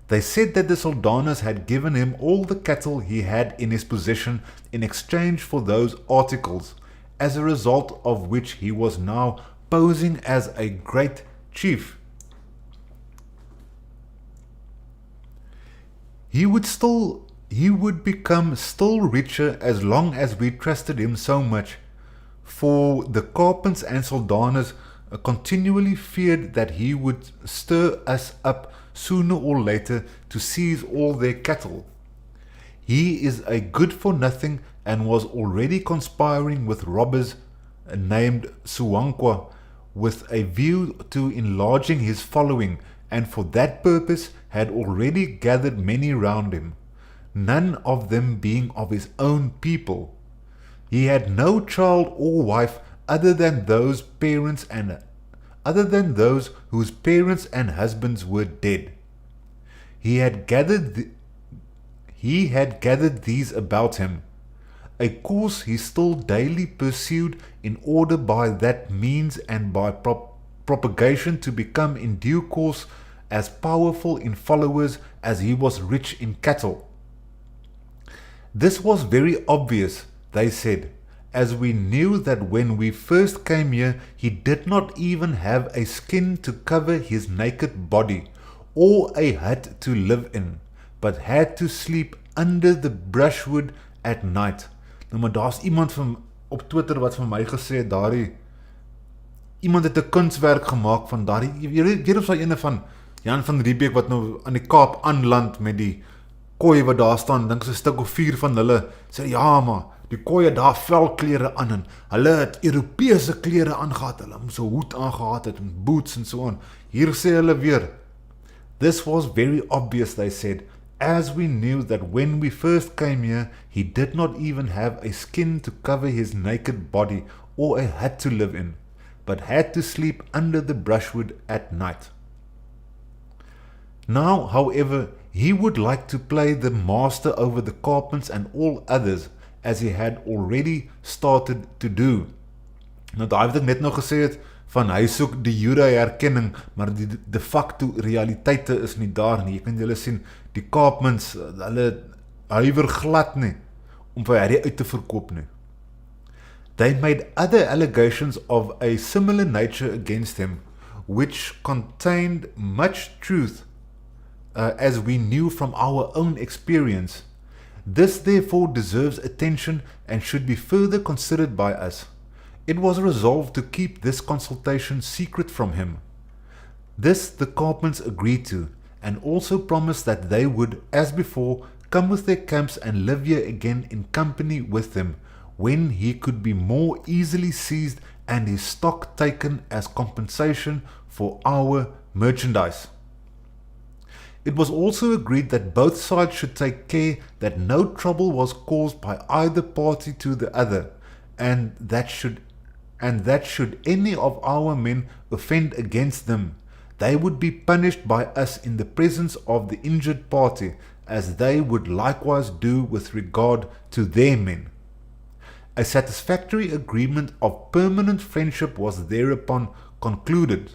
They said that the Soldaners had given him all the cattle he had in his possession in exchange for those articles, as a result of which he was now posing as a great chief. He would become still richer as long as we trusted him so much, for the Kaapmans and Soldaners continually feared that he would stir us up sooner or later to seize all their cattle. He is a good-for-nothing and was already conspiring with robbers named Suwankwa with a view to enlarging his following, and for that purpose had already gathered many round him, none of them being of his own people. He had no child or wife other than those whose parents and husbands were dead. He had gathered these about him, a course he still daily pursued in order by that means and by propagation to become in due course as powerful in followers as he was rich in cattle. This was very obvious, they said, as we knew that when we first came here he did not even have a skin to cover his naked body, or a hut to live in, but had to sleep under the brushwood at night. Nou maar daar's iemand op Twitter wat vir my gesê het, iemand het 'n kunswerk gemaak van daardie, jy weet of daai ene van Jan van Riebeeck wat nou aan die Kaap aanland met die Khoi wat daar staan, dink so 'n stuk of 4 van hulle, sê ja maar, die Khoi het daar velklere aan en hulle het Europese klere aangehad, hulle het so 'n hoed aangehad het en boots en so aan. Hier sê hulle weer, this was very obvious, they said, as we knew that when we first came here, he did not even have a skin to cover his naked body or a hut to live in, but had to sleep under the brushwood at night. Now, however, he would like to play the master over the Kaapmans and all others, as he had already started to do. Nou, daar het ek net nou gesê het, van hy soek die herkenning, maar die de facto realiteite is nie daar nie. Jy kan julle sien, die Kaapmans, hulle huiwer glad nie, om vir hierdie uit te verkoop nie. They made other allegations of a similar nature against him, which contained much truth, as we knew from our own experience. This therefore deserves attention and should be further considered by us. It was resolved to keep this consultation secret from him. This the Kaapmans agreed to, and also promised that they would, as before, come with their camps and live here again in company with them, when he could be more easily seized and his stock taken as compensation for our merchandise. It was also agreed that both sides should take care that no trouble was caused by either party to the other, and that should any of our men offend against them, they would be punished by us in the presence of the injured party, as they would likewise do with regard to their men. A satisfactory agreement of permanent friendship was thereupon concluded,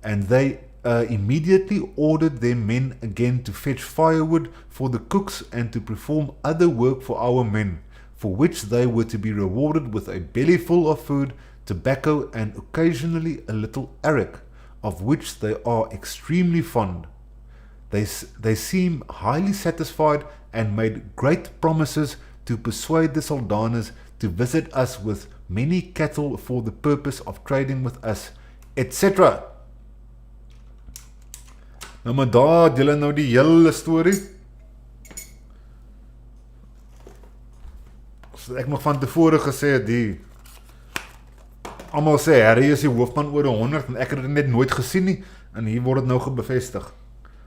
and they immediately ordered their men again to fetch firewood for the cooks and to perform other work for our men, for which they were to be rewarded with a bellyful of food, tobacco, and occasionally a little arrack, of which they are extremely fond. They seem highly satisfied and made great promises to persuade the Saldaners to visit us with many cattle for the purpose of trading with us, etc. Nou maar daar het julle nou die hele story. So ek nog van tevore gesê het, die almal sê, Harry is die hoofman oor 100, en ek het dit net nooit gesien nie, en hier word het nou bevestig.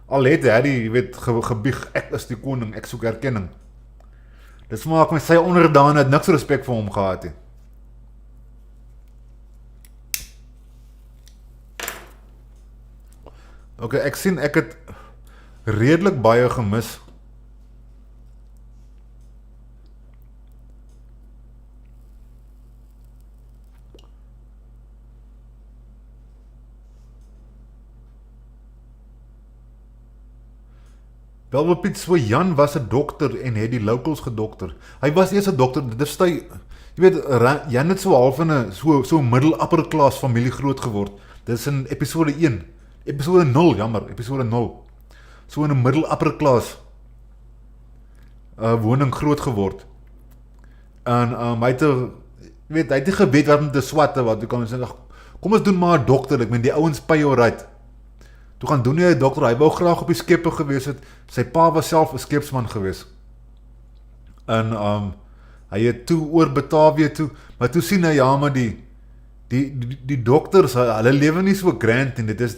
Al het Harry, jy weet, gebieg, ek is die koning, ek soek herkenning. Dit maak my, sy onderdane het niks respek vir hom gehad nie. Ok, ek sien ek het redelik baie gemis. Piet, so Jan was 'n dokter en het die locals gedokter. Hy was eers 'n dokter, dit is jy weet, Jan het so half in 'n so middel-upper class familie groot geword. Dit is in episode 1. Episode 0, jammer, episode 0. So in 'n middel-upper class woning groot geword. En hy het nie geweet wat om te swatte, wat, kan sê, kom ons doen maar 'n dokter, ek meen die ouens pay jou right. Toe gaan doen hy 'n dokter, hy wou graag op die skepe gewees het, sy pa was self 'n skepsman gewees. En hy het toe oor Batavia toe, maar toe sien hy, ja, maar die dokters, hulle lewe nie so grand, en dit is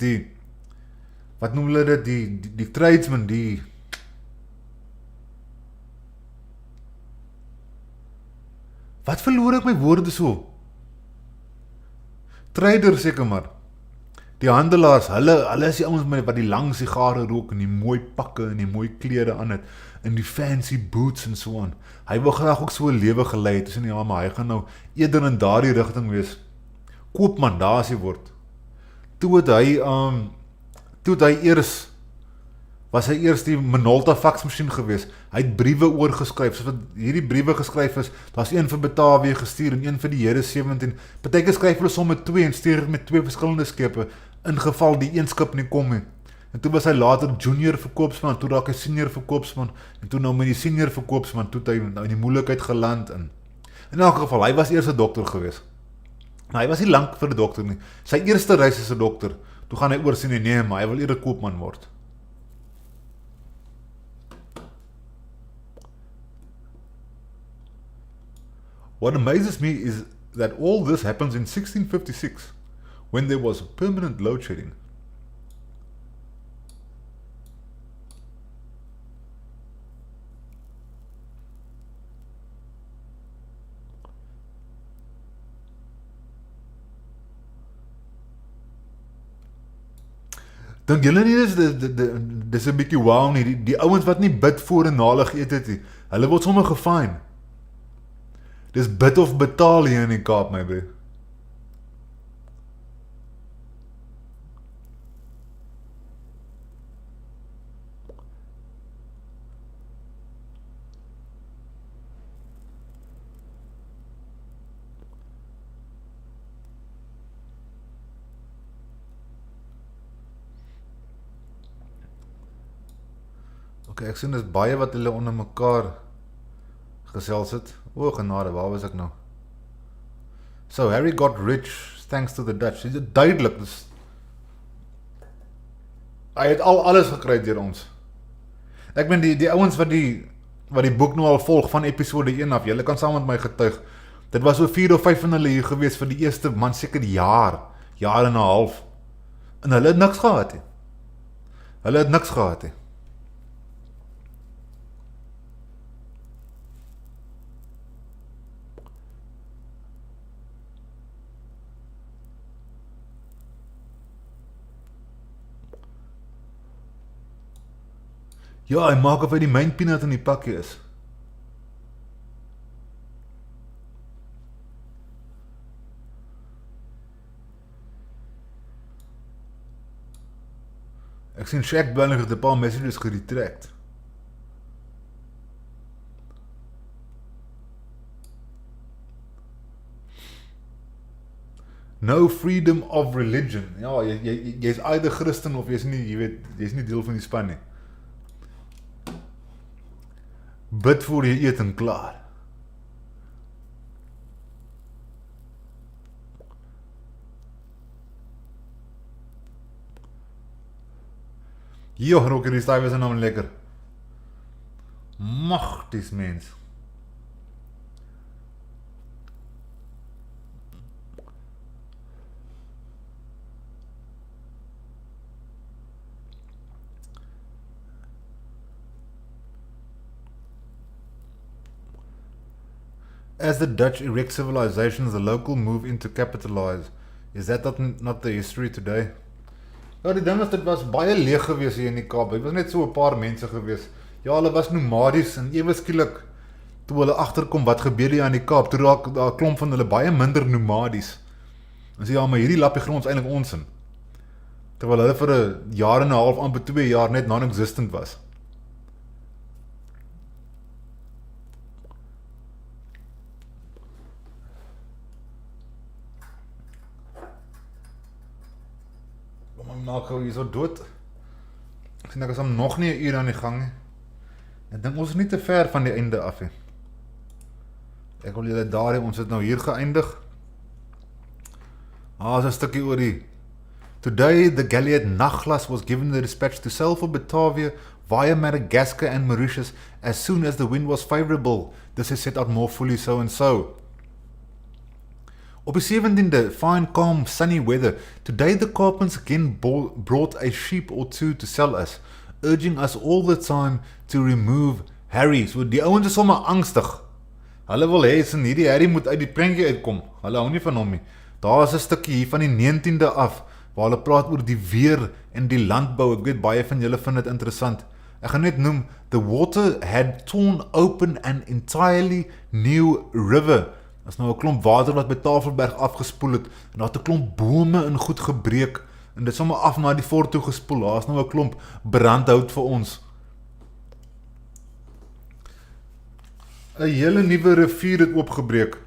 wat noem hulle dit, die tradesmen, wat verloor ek my woorde so? Traders seker maar. Die handelaars, hulle is die ouens wat die lang sigare rook, en die mooi pakke, en die mooi klere aan het, en die fancy boots en so aan. Hy wil graag ook so 'n lewe gelei het, en ja, maar hy gaan nou eerder in daardie rigting wees. Koopman, daar is die woord. Toe het hy was hy eers die Minolta faksmasjien gewees. Hy het briewe oorgeskryf, soos wat hierdie briewe geskryf is, daar's een vir Batavia gestuur, en een vir die Here 17. Partyke skryf hulle soms met 2, en stuur het met 2 verskillende skepe, in geval die een skip nie kom nie. En toe was hy later junior verkoopsman, toe raak hy senior verkoopsman, en toe nou met die senior verkoopsman, toe het hy nou in die moeilikheid geland. In elk geval, hy was eers 'n dokter gewees. Maar hy was nie lank vir 'n dokter nie. Sy eerste reis as 'n dokter, toe gaan hy oorsien en nee, maar hy wil eerder koopman word. What amazes me is that all this happens in 1656, when there was permanent load shedding. Dink julle nie dis 'n bietjie wow nie, die ouens wat nie bid voor en na hulle geëet het nie, hulle word sommer gefyn. Dis bid of betaal hier in die Kaap, my bro. Ok, ek sien dis baie wat hulle onder mekaar gesels het. O, genade, waar was ek nou? So, Harry got rich thanks to the Dutch. Dit is duidelik, hy het alles gekry deur ons. Ek ben die ouens wat die boek nou al volg van episode 1 af, julle kan saam met my getuig, dit was so 4 of 5 van hulle hier gewees vir die eerste man, seker jaar en 'n half, en hulle het niks gehad he. Ja, hy maak of hy die myn peanut in die pakkie is. Ek sien Shaq Banner het 'n paar messages geretract. No freedom of religion. Ja, jy's either Christen of jy's nie, jy weet, jy's nie deel van die span nie. Bid voor jy eet en klaar. Joh, roker die stywe is nou lekker. Magties mens. As the Dutch erect civilizations, the local move in to capitalize. Is that not the history today? Ja, die ding is, dit was baie leeg gewees hier in die Kaap. Dit was net so 'n paar mense gewees. Ja, hulle was nomadies en ewe skielik toe hulle agterkom wat gebeur hier aan die Kaap, toe raak daar 'n klomp van hulle baie minder nomadies. En sê ja, maar hierdie lappie grond is eintlik ons in. Terwyl hulle vir 'n jaar en 'n half amper 2 jaar net non-existent was. Maak gou hier so dood. Ek sien ek is om nog nie 'n uur aan die gang nie. Ek dink ons is nie te ver van die einde af nie. Ek wil julle daar hê, ons het nou hier geëindig. Is 'n stukkie oor die Today the galleot Nachlas was given the dispatch to sail for Batavia via Madagascar and Mauritius as soon as the wind was favourable. This is set out more fully so and so. Op die 17de, fine, calm, sunny weather, today the Kaapmans again brought a sheep or two to sell us, urging us all the time to remove Harry. So die ouens is sommer angstig. Hulle wil hê, sin hierdie Harry moet uit die prentjie uitkom. Hulle hou nie van hom nie. Daar is 'n stukkie hier van die 19de af, waar hulle praat oor die weer en die landbou. Ek weet baie van julle vind dit interessant. Ek gaan net noem, the water had torn open an entirely new river. As nou 'n klomp water wat by Tafelberg afgespoel het, en daar het 'n klomp bome in goed gebreek, en dit sommer af na die fort toe gespoel. Daar is nou 'n klomp brandhout vir ons. 'n hele nuwe rivier het oopgebreek.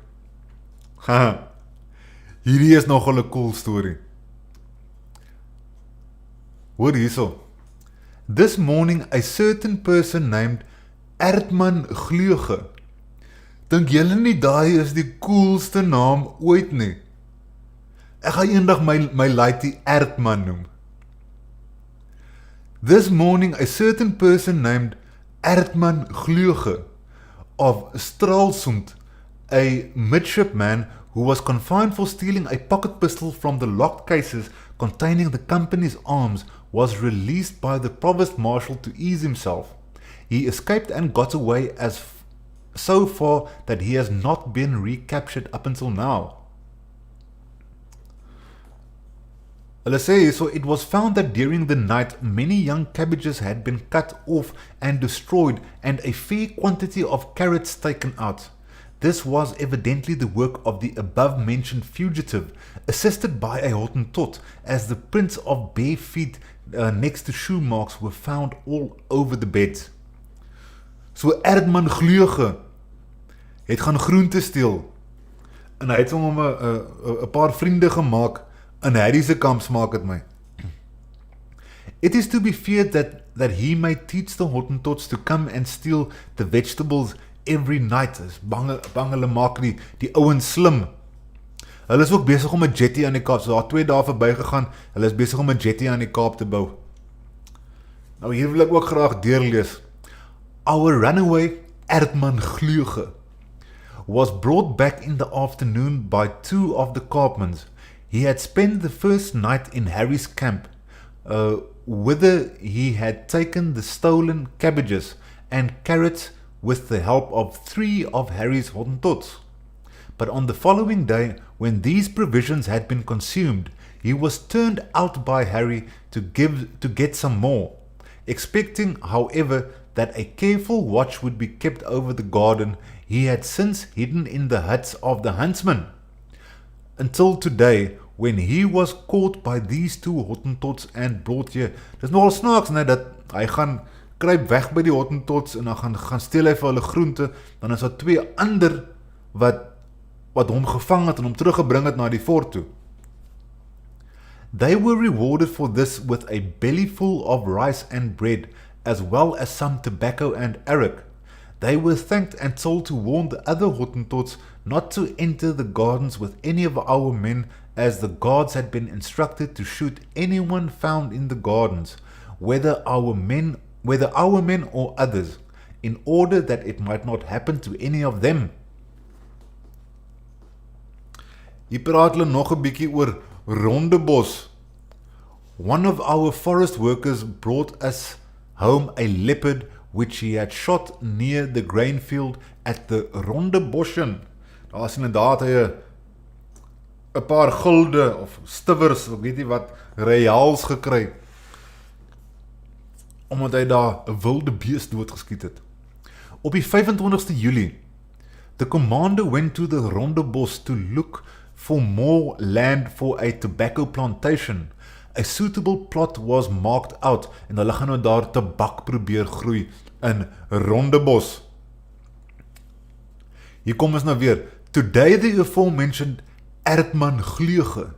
Hierdie is nogal 'n cool story. Hoor hierso. This morning a certain person named Ertman Gleuge. Dink julle nie daai is die coolste naam ooit nie? Ek gaan eendag my laaitie Ertman noem. This morning, a certain person named Ertman Gleuge of Stralsund, a midshipman who was confined for stealing a pocket pistol from the locked cases containing the company's arms, was released by the provost marshal to ease himself. He escaped and got away so far that he has not been recaptured up until now. Hulle sê, so it was found that during the night many young cabbages had been cut off and destroyed and a fair quantity of carrots taken out. This was evidently the work of the above-mentioned fugitive, assisted by a Hottentot, as the prints of bare feet next to shoe marks were found all over the beds. So Ertman Gleuge het gaan groente steel en hy het hom 'n paar vriende gemaak en Harry se kamp smaak het my. It is to be feared that he may teach the Hottentots to come and steal the vegetables every night. Is bang hulle maak die ouens slim. Hulle is ook besig om 'n jetty aan die Kaap, so daar 2 dae verby gegaan, hulle is besig om 'n jetty aan die Kaap te bou. Nou hier wil ek ook graag deurlees. Our runaway, Ertman Gleuge, was brought back in the afternoon by 2 of the Kaapmans. He had spent the first night in Harry's camp, whither he had taken the stolen cabbages and carrots with the help of 3 of Harry's Hottentots. But on the following day, when these provisions had been consumed, he was turned out by Harry to get some more, expecting, however, that a careful watch would be kept over the garden he had since hidden in the huts of the huntsmen. Until today, when he was caught by these 2 Hottentots and brought here. Dis nogal snaaks, nee, dat hy gaan kruip weg by die Hottentots en dan gaan steel hy vir hulle groente, dan is daar 2 ander wat hom gevang het en hom teruggebring het na die fort toe. They were rewarded for this with a bellyful of rice and bread, as well as some tobacco and arrack. They were thanked and told to warn the other Hottentots not to enter the gardens with any of our men, as the guards had been instructed to shoot anyone found in the gardens, whether our men or others, in order that it might not happen to any of them. Hier praat hulle nog 'n bietjie oor Rondebos. One of our forest workers brought us home a leopard which he had shot near the grain field at the Rondebosjen. Daar is inderdaad hy 'n paar gulde of stiwers, ek weet nie wat, reals gekry, omdat hy daar 'n wilde beest doodgeskiet het. Op die 25ste Julie, the commander went to the Rondebos to look for more land for a tobacco plantation. A suitable plot was marked out en hulle gaan nou daar tabak probeer groei in Rondebos. Hier kom ons nou weer. Today the aforementioned Ertman Gleuge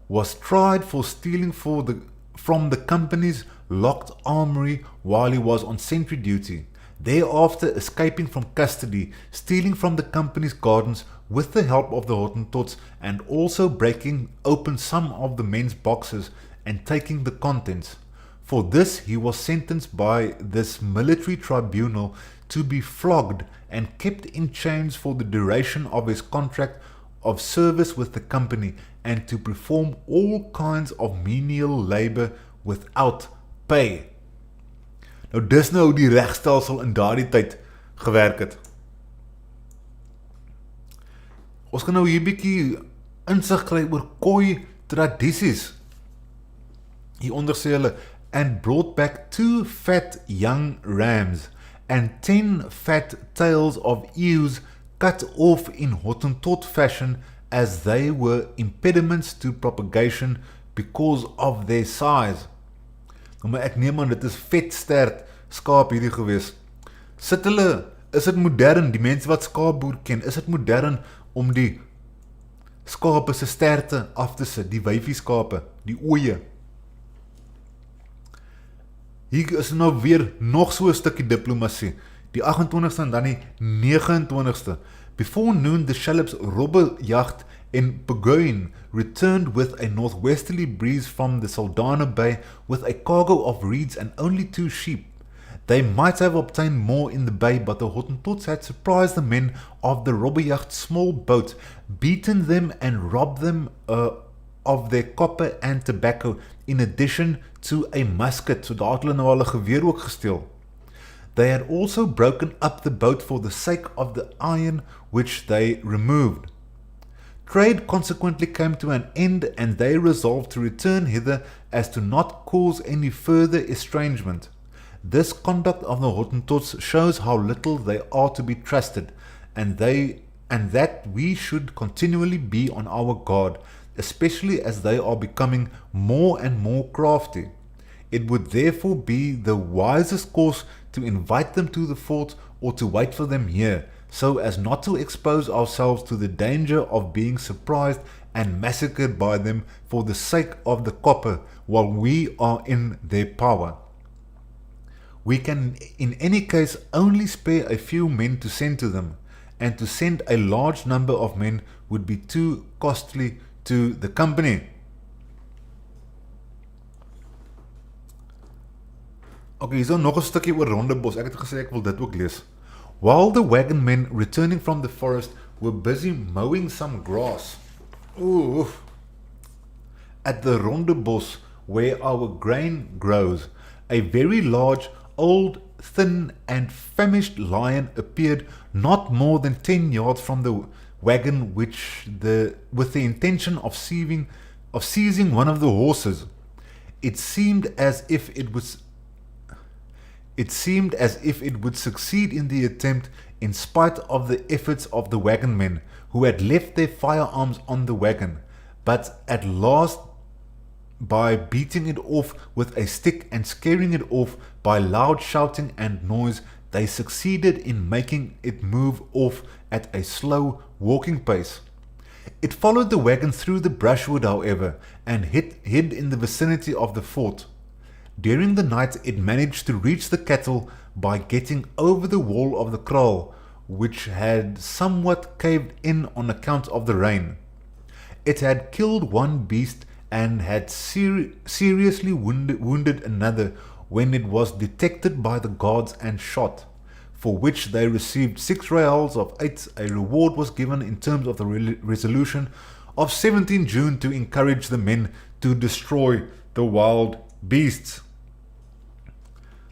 was tried for stealing from the company's locked armory while he was on sentry duty, thereafter escaping from custody, stealing from the company's gardens with the help of the Hottentots, and also breaking open some of the men's boxes and taking the contents. For this he was sentenced by this military tribunal to be flogged and kept in chains for the duration of his contract of service with the company, and to perform all kinds of menial labor without pay. Nou dis nou hoe die regstelsel in daardie tyd gewerk het. Ons gaan nou hier bietjie insig kry oor Khoi tradisies. Hieronder sê hulle, and brought back 2 fat young rams and 10 fat tails of ewes cut off in Hottentot fashion, as they were impediments to propagation because of their size. Nou maar ek neem aan dit is vetstert skaap hierdie gewees. Sit hulle, is dit modern, die mense wat skaapboer ken, is dit modern om die skape se sterte af te sit, die wyfie skape, die ooe. Hier is nou weer nog so 'n stukkie diplomatie. Die 28ste en dan die 29ste. Before noon the shallops robbejacht in Burgoyne returned with a northwesterly breeze from the Saldanha Bay with a cargo of reeds and only 2 sheep. They might have obtained more in the bay, but the Hottentots had surprised the men of the Robbejacht's small boat, beaten them and robbed them of their copper and tobacco, in addition to a musket, so daar het hulle nou al 'n geweer ook gesteel. They had also broken up the boat for the sake of the iron which they removed. Trade consequently came to an end, and they resolved to return hither as to not cause any further estrangement. This conduct of the Hottentots shows how little they are to be trusted, and that we should continually be on our guard, especially as they are becoming more and more crafty. It would therefore be the wisest course to invite them to the fort or to wait for them here, so as not to expose ourselves to the danger of being surprised and massacred by them for the sake of the copper while we are in their power. We can in any case only spare a few men to send to them, and to send a large number of men would be too costly to the company. Okay, hier is nog 'n stukkie oor Rondebos. Ek het gesê ek wil dit ook lees. While the wagon men returning from the forest were busy mowing some grass at the Rondebos where our grain grows, a very large, old, thin and famished lion appeared not more than 10 yards from the wagon with the intention of seizing one of the horses. It seemed as if it would succeed in the attempt, in spite of the efforts of the wagon men, who had left their firearms on the wagon, but at last, by beating it off with a stick and scaring it off by loud shouting and noise, they succeeded in making it move off at a slow walking pace. It followed the wagon through the brushwood, however, and hid in the vicinity of the fort. During the night it managed to reach the cattle by getting over the wall of the kraal, which had somewhat caved in on account of the rain. It had killed one beast and had seriously wounded another when it was detected by the guards and shot, for which they received 6 reals of 8. A reward was given in terms of the resolution of 17 June to encourage the men to destroy the wild beasts.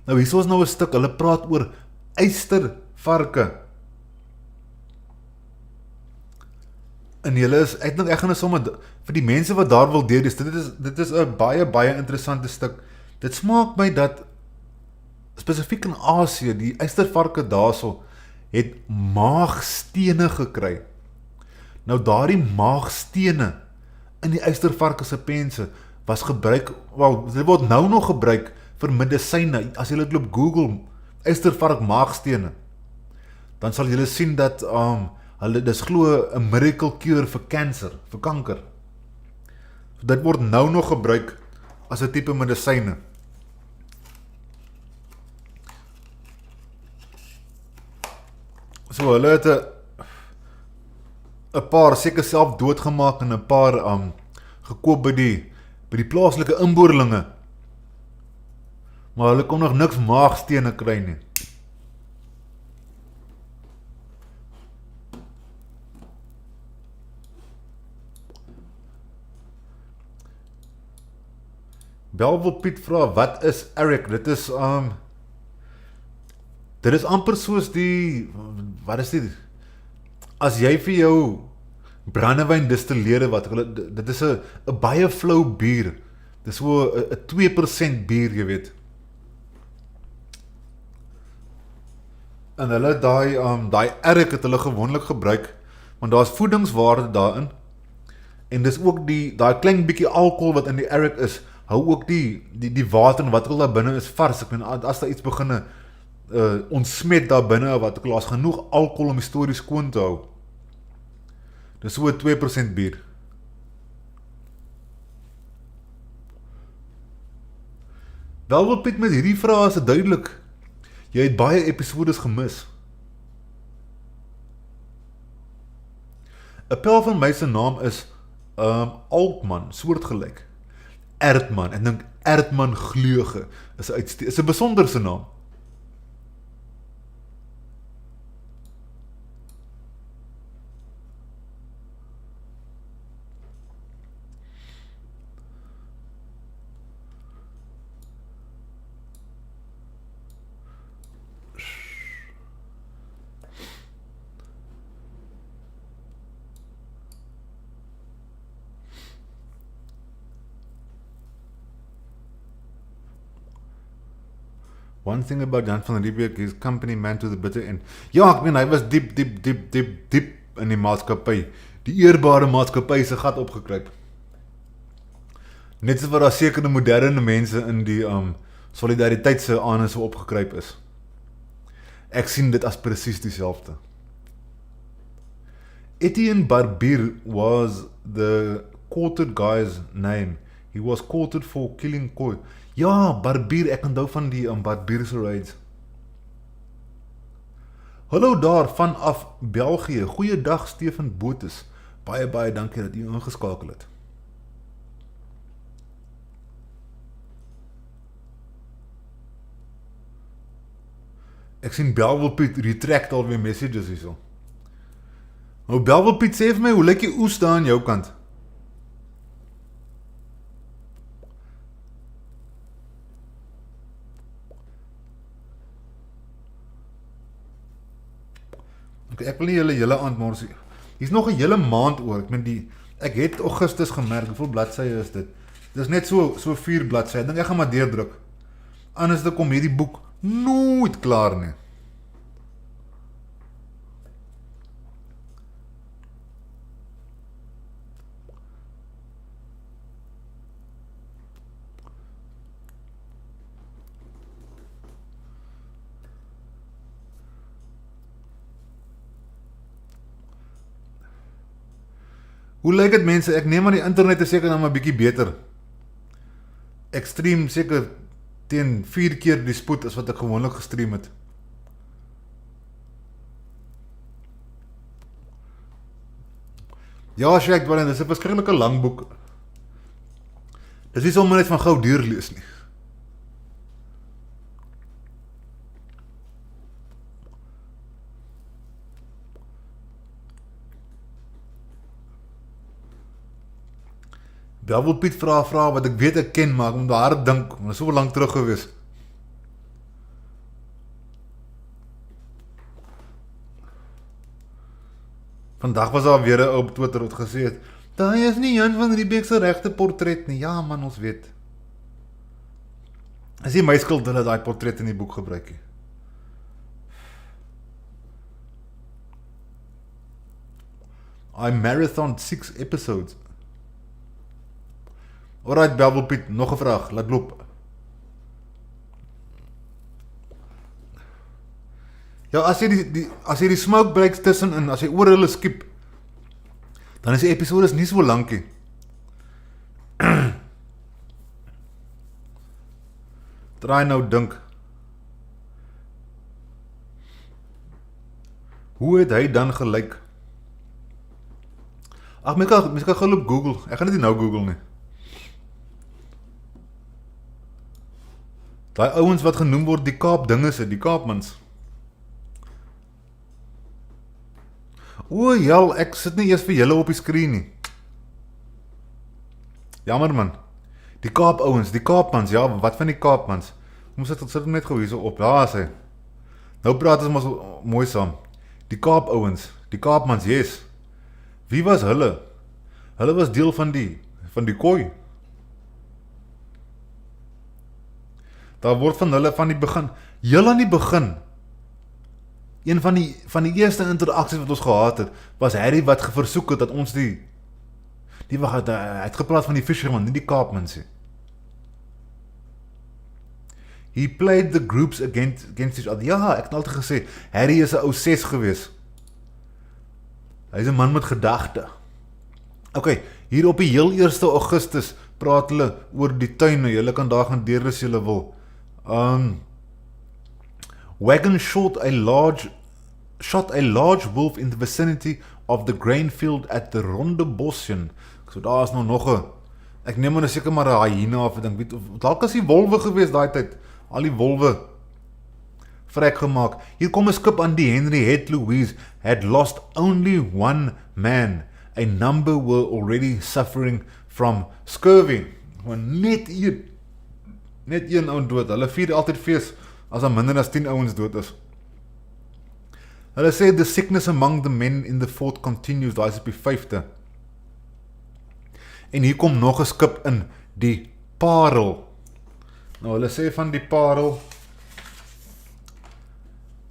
Nou hier is nou 'n stuk, hulle praat oor eystervarke. En julle is, ek gaan nou sommer, vir die mense wat daar wil deur, dit is 'n baie interessante stuk. Dit smaak my dat, spesifiek in Asië, die eystervarke daarso, het maagstene gekry. Nou daardie maagstene in die eystervarke se pense was gebruik, dit word nou nog gebruik vir medisyne. As julle loop Google eystervark maagstene, dan sal julle sien dat hulle dis glo 'n miracle cure vir kanker, vir kanker. So dit word nou nog gebruik as 'n tipe medisyne. So hulle het 'n paar seker self doodgemaak en 'n paar gekoop by die plaaslike inboorlinge. Maar hulle kon nog niks maagstene kry nie. Belwel Piet vra, wat is Eric? Dit is amper soos wat is dit? As jy vir jou brandewyn distilleer, dit is 'n baie flou bier. Dit is so 'n 2% bier, jy weet. En hulle daai Eric het hulle gewoonlik gebruik, want daar is voedingswaarde daarin. En dis ook daai klein bietjie alkohol wat in die Eric is, hou ook die water en wat ook daar binne is vars. Ek bedoel, as daar iets begin ontsmet daar binne, wat ook al, is genoeg alkohol om die storie skoon te hou. Dis so 'n 2% bier. Wel Piet, met hierdie vrae is dit duidelik. Jy het baie episodes gemis. 'n pel van my se naam is Altman, soortgelyk. Ertman, ek dink Ertman Gleuge is 'n besonderse naam. One thing about Jan van Riebeeck, his company man to the bitter end. Ja, ek meen, hy was diep in die maatskappy. Die eerbare maatskappy se gat opgekruip. Net so wat daar sekere moderne mense in die solidariteit se anus opgekruip is. Ek sien dit as presies dieselfde. Etienne Barbier was the courted guy's name. He was courted for killing Khoi. Ja, Barbier, ek onthou van die Barbierse raids. Hallo daar, vanaf België. Goeiedag, Stefan Botes. Baie dankie dat u ingeskakel het. Ek sien Belwelpiet retract alweer messages hierso. Nou Belwelpiet, sê vir my, hoe lyk die oes daar aan jou kant? Ek wil nie hele aand morsie. Hier's nog 'n hele maand oor. Ek het Augustus gemerk, hoeveel bladsye is dit? Dis net so 4 bladsye. Ek dink ek gaan maar deurdruk. Anders dan kom hierdie boek nooit klaar nie. Hoe lyk dit mense? Ek neem aan die internet is seker nou maar bietjie beter. Ek stream seker teen 4 keer die spoed as wat ek gewoonlik gestream het. Ja, Shaq, dit is 'n verskriklike lang boek. Dis nie sommer net van gou deur lees nie. Belwelpiet vra wat ek weet ek ken, maar ek moet daar dink, want dit is so lang terug gewees. Vandag was daar weer 'n ou op Twitter wat gesê het, daai is nie Jan van Riebeeck se regte portret nie. Ja man, ons weet. Is nie my skuld dat hulle daai portret in die boek gebruik nie. I marathoned 6 episodes. Alright, Belwelpiet, nog 'n vraag, laat loop. Ja, as jy die smoke breaks tussenin, as jy oor hulle skiep, dan is die episode nie so lankie. Draai nou dink. Hoe het hy dan gelyk? Ag, mens kan gou op Google. Ek gaan dit nie nou Google nie. Daai ouens wat genoem word die Kaap dinges, die Kaapmans. O, jal, ek sit nie eers vir julle op die skreen nie. Jammer man. Die Kaap ouens, die Kaapmans, ja, wat van die Kaapmans? Kom sit net gou hierso op. Daar is hy. Nou praat ons maar mooi saam. Die Kaap ouens, die Kaapmans, yes. Wie was hulle? Hulle was deel van die Khoi. Daar word van hulle van die begin, heel aan die begin, een van die eerste interaksies wat ons gehad het, was Harry wat versoek het dat ons hy het gepraat van die fisherman, nie die Kaapmans nie. He played the groups against each other. Ja, ek het altyd gesê, Harry is 'n ou 6 gewees. Hy is 'n man met gedagte. Ok, hier op die heel 1 Augustus praat hulle oor die tuin, julle kan daar gaan deur as julle wil. Wagon shot a large wolf in the vicinity of the grain field at the Rondebosjen. So daar is nog 'n, ek neem maar seker maar 'n hyena of ek dink, dalk is die wolwe gewees daai tyd, al die wolwe vrek gemaak. Hier kom 'n skip aan die Henriette Louise had lost only one man. A number were already suffering from scurvy. Want net een ou dood. Hulle vier altyd fees as daar minder as 10 ouens dood is. Hulle sê the sickness among the men in the fort continues. Daar is op die 5de. En hier kom nog 'n skip in, die Parel. Nou hulle sê van die Parel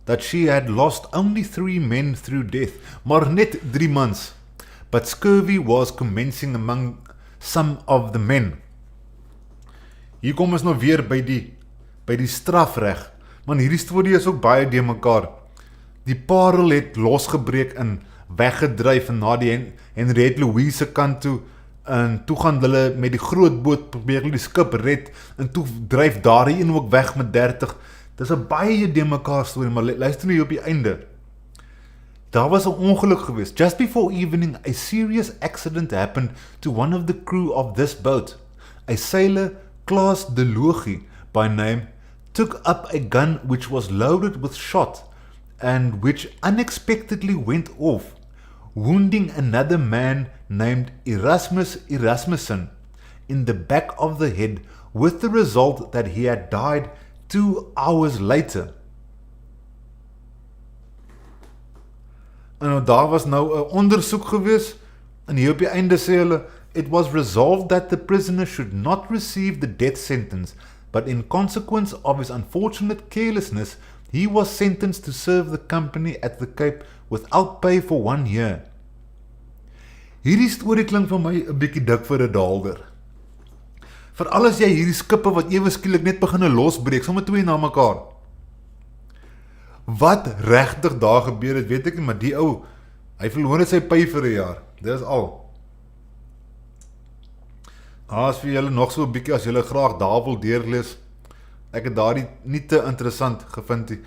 that she had lost only 3 men through death, maar net 3 mans. But scurvy was commencing among some of the men. Hier kom ons nou weer by die strafreg, man hierdie storie is ook baie de mekaar. Die Parel het losgebreek en weggedryf en na die Henriette Louise se kant toe, en toe gaan hulle met die groot boot probeer die skip red, en toe dryf daardie een ook weg met 30. Dis 'n baie de mekaar storie, maar luister nou hier op die einde. Daar was 'n ongeluk geweest. Just before evening, a serious accident happened to one of the crew of this boat. A sailor, Klaas de Logie by name, took up a gun which was loaded with shot and which unexpectedly went off, wounding another man named Erasmus Erasmussen in the back of the head, with the result that he had died 2 hours later. En daar was nou 'n ondersoek gewees, en hier op die einde sê hulle, it was resolved that the prisoner should not receive the death sentence, but in consequence of his unfortunate carelessness, he was sentenced to serve the company at the Cape without pay for 1 year. Hierdie storie klink vir my 'n bietjie dik vir 'n daalder. Veral as jy hierdie skippe wat ewe skielik net begin losbreek, sommer 2 na mekaar. Wat regtig daar gebeur het, weet ek nie, maar die ou, hy verloor net sy py vir 'n jaar. Dit is al. As vir julle nog so 'n bietjie, as julle graag daar wil deurlees, ek het daardie nie te interessant gevind nie.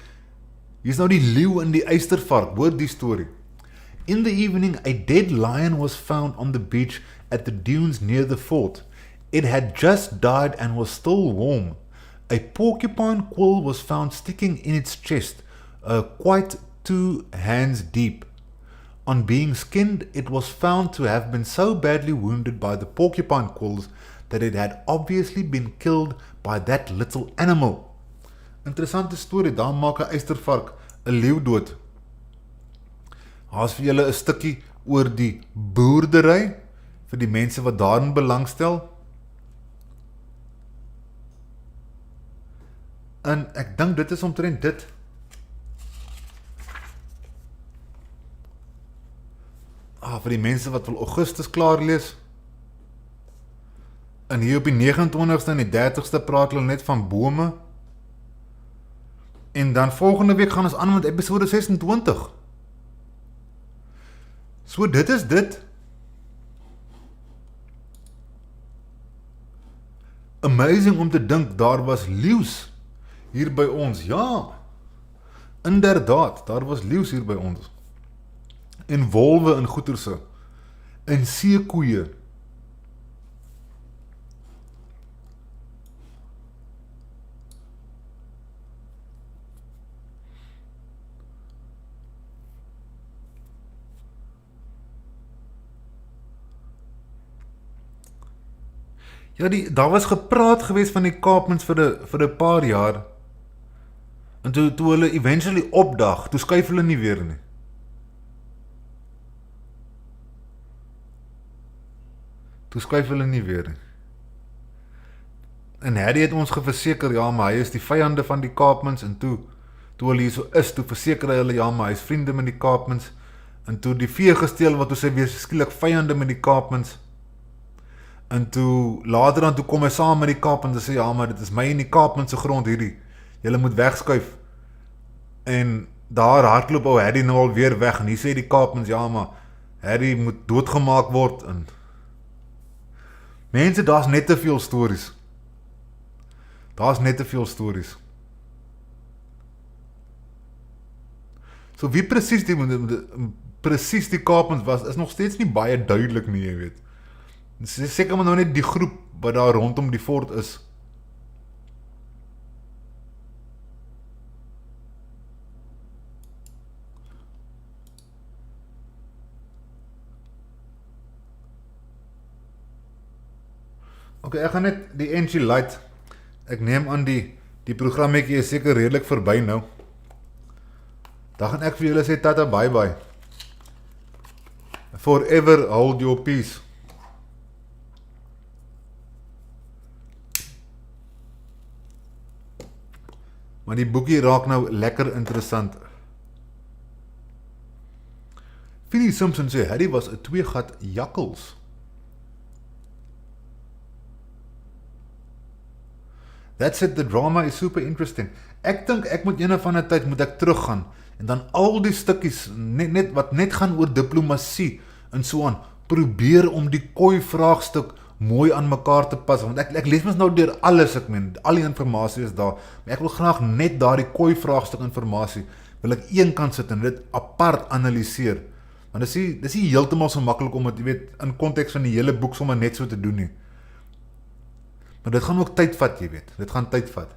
Hier is nou die leeu in die eystervark, hoor die storie. In the evening, a dead lion was found on the beach at the dunes near the fort. It had just died and was still warm. A porcupine quill was found sticking in its chest, quite 2 hands deep. On being skinned, it was found to have been so badly wounded by the porcupine quills that it had obviously been killed by that little animal. Interessante storie, daar maak 'n eystervark 'n leeu dood. Daar is vir julle 'n stukkie oor die boerdery, vir die mense wat daarin belangstel. En ek dink dit is omtrent dit. Vir die mense wat wil Augustus klaar lees. En hier op die 29ste en die 30ste praat hulle net van bome. En dan volgende week gaan ons aan met episode 26. So dit is dit. Amazing om te dink, daar was leeu's hier by ons. Ja, inderdaad, daar was leeu's hier by ons. En wolwe in goeterse. En seekoeie. Ja, daar was gepraat gewees van die Kaapmans vir 'n paar jaar. En toe hulle eventually opdag, toe skuif hulle nie weer nie. Toe skuif hulle nie weer nie. En Harry het ons geverseker, ja, maar hy is die vyande van die Kaapmans, en toe hulle hier so is, toe verseker hulle, ja, maar hy is vriende met die Kaapmans, en toe die vee gesteel, wat toe sy weer skielik vyande met die Kaapmans, en toe, later dan, toe kom hy saam met die Kaapmans, en sê, ja, maar dit is my en die Kaapmans se grond hierdie, julle moet wegskuif, en daar hardloop ou Harry nou al weer weg, en hier sê die Kaapmans, ja, maar Harry moet doodgemaak word, en mense, daar's net te veel stories. Daar's net te veel stories. So wie presies die Kaapmans was, is nog steeds nie baie duidelik nie, jy weet. Dit is seker maar nou net die groep wat daar rondom die fort is. Ok, ek gaan net die NG Lite. Ek neem aan die programmetjie is seker redelik verby nou. Dan gaan ek vir julle sê tata bye bye. Forever hold your peace. Maar die boekie raak nou lekker interessant. Philly Simpson sê, Harry was 'n tweegat jakkels. That's it, the drama is super interesting. Ek dink ek moet ene van 'n tyd moet ek teruggaan en dan al die stukkies wat net gaan oor diplomatie en so aan, probeer om die Khoi vraagstuk mooi aan mekaar te pas, want ek lees mens nou deur alles, ek meen, al die informasie is daar, maar ek wil graag net daardie Khoi vraagstuk informasie, wil ek een kant sit en dit apart analiseer, want dit is nie heeltemal so maklik om het, jy weet, in konteks van die hele boek sommer net so te doen nie. Maar dit gaan ook tyd vat, jy weet, dit gaan tyd vat.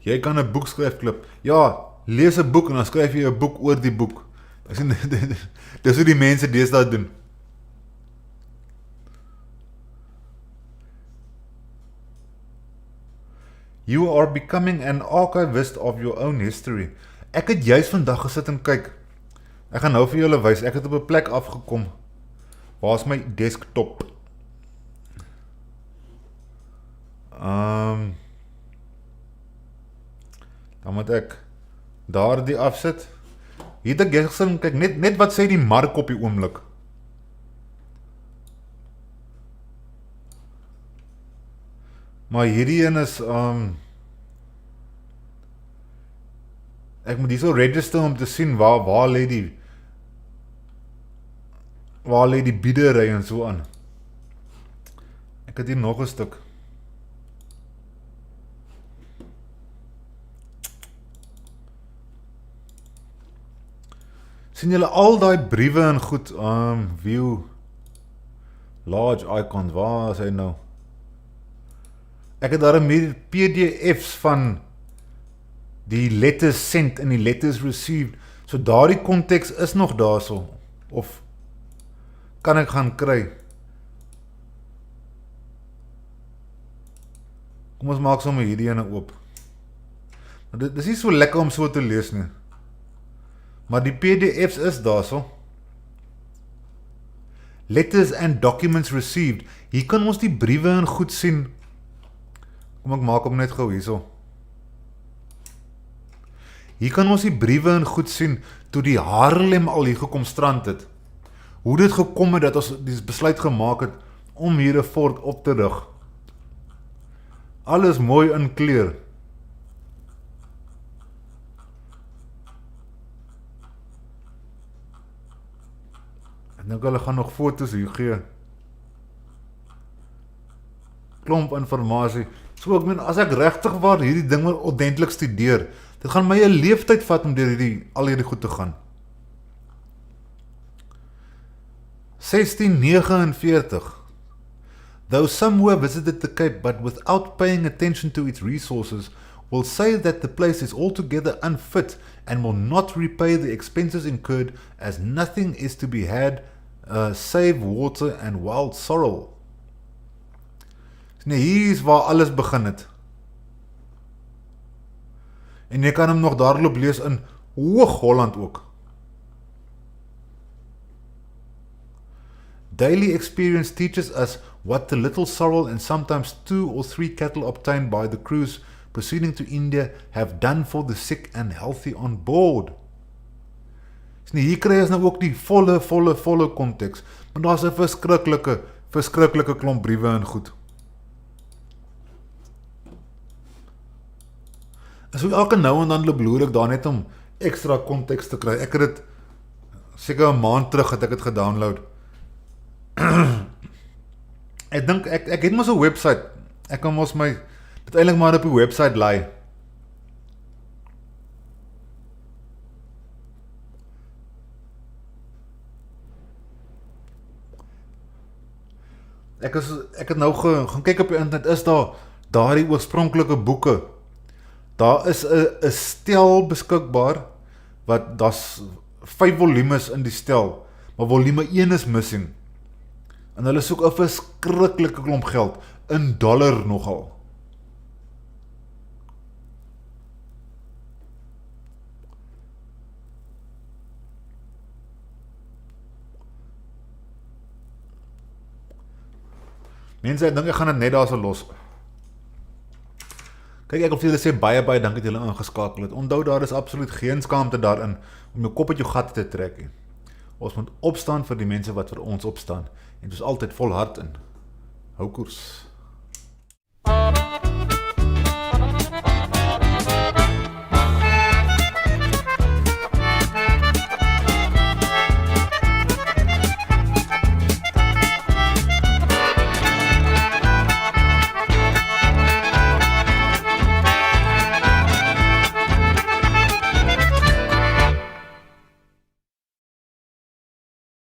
Jy kan 'n boek skryf, Klip. Ja, lees 'n boek en dan skryf jy 'n boek oor die boek. Dis hoe die mense deesdae doen. You are becoming an archivist of your own history. Ek het juist vandag gesit en kyk. Ek gaan nou vir julle wys. Ek het op 'n plek afgekom. Waar is my desktop? Dan moet ek daardie afsit. Hier het ek gesien, kyk, net wat sê die mark op die oomblik. Maar hierdie een is, ek moet hier so register om te sien waar lê die biedery en so aan. Ek het hier nog 'n stuk. Sien julle al daai briewe en goed, view, large icons, waar is hy nou? Ek het daar meer PDF's van die letters sent en die letters received, so daardie konteks is nog daarso, of kan ek gaan kry? Kom ons maak sommer hierdie ene oop. Dit is nie so lekker om so te lees nie. Maar die PDF's is daar so. Letters and documents received. Hier kan ons die briewe en goed sien. Kom ek maak hom net gou hierso. Hier kan ons die briewe en goed sien toe die Haarlem al hier gekom strand het. Hoe dit gekom het dat ons die besluit gemaak het om hier 'n fort op te rig. Alles mooi in kleur. En nou hulle gaan nog foto's hier gee. Klomp informasie. So ek meen, as ek regtig waar hierdie ding wil ordentlik studeer, dit gaan my 'n leeftyd vat om deur al hierdie goed te gaan. 1649. Though some who have visited the Cape but without paying attention to its resources will say that the place is altogether unfit and will not repay the expenses incurred, as nothing is to be had save water and wild sorrel. Nee, hier is waar alles begin het. En jy kan hom nog daarloop lees in Hoog-Holland ook. Daily experience teaches us what the little sorrel and sometimes 2 or 3 cattle obtained by the cruise proceeding to India have done for the sick and healthy on board. Hier kry ons nou ook die volle konteks, want daar is 'n verskriklike klomp briewe en goed. So elke nou en dan loer ek daar net om extra konteks te kry. Ek het dit seker 'n maand terug het ek dit gedownload. Ek dink ek het mos 'n webwerf. Ek kan mos my dit eintlik maar op die webwerf laai. Ek het nou gaan kyk op die internet, is daar daardie oorspronklike boeke. Daar is 'n stel beskikbaar wat daar's 5 volumes in die stel, maar volume 1 is missing. En hulle soek 'n verskriklike klomp geld in dollar nogal. Mense, ek dink ek gaan dit net daar so los. Kyk, ek wil vir julle sê baie dankie dat julle ingeskakel het. Onthou, daar is absoluut geen skaamte daarin om jou kop uit jou gat te trek nie. Ons moet opstaan vir die mense wat vir ons opstaan. En dis altyd volhard in. Hou koers.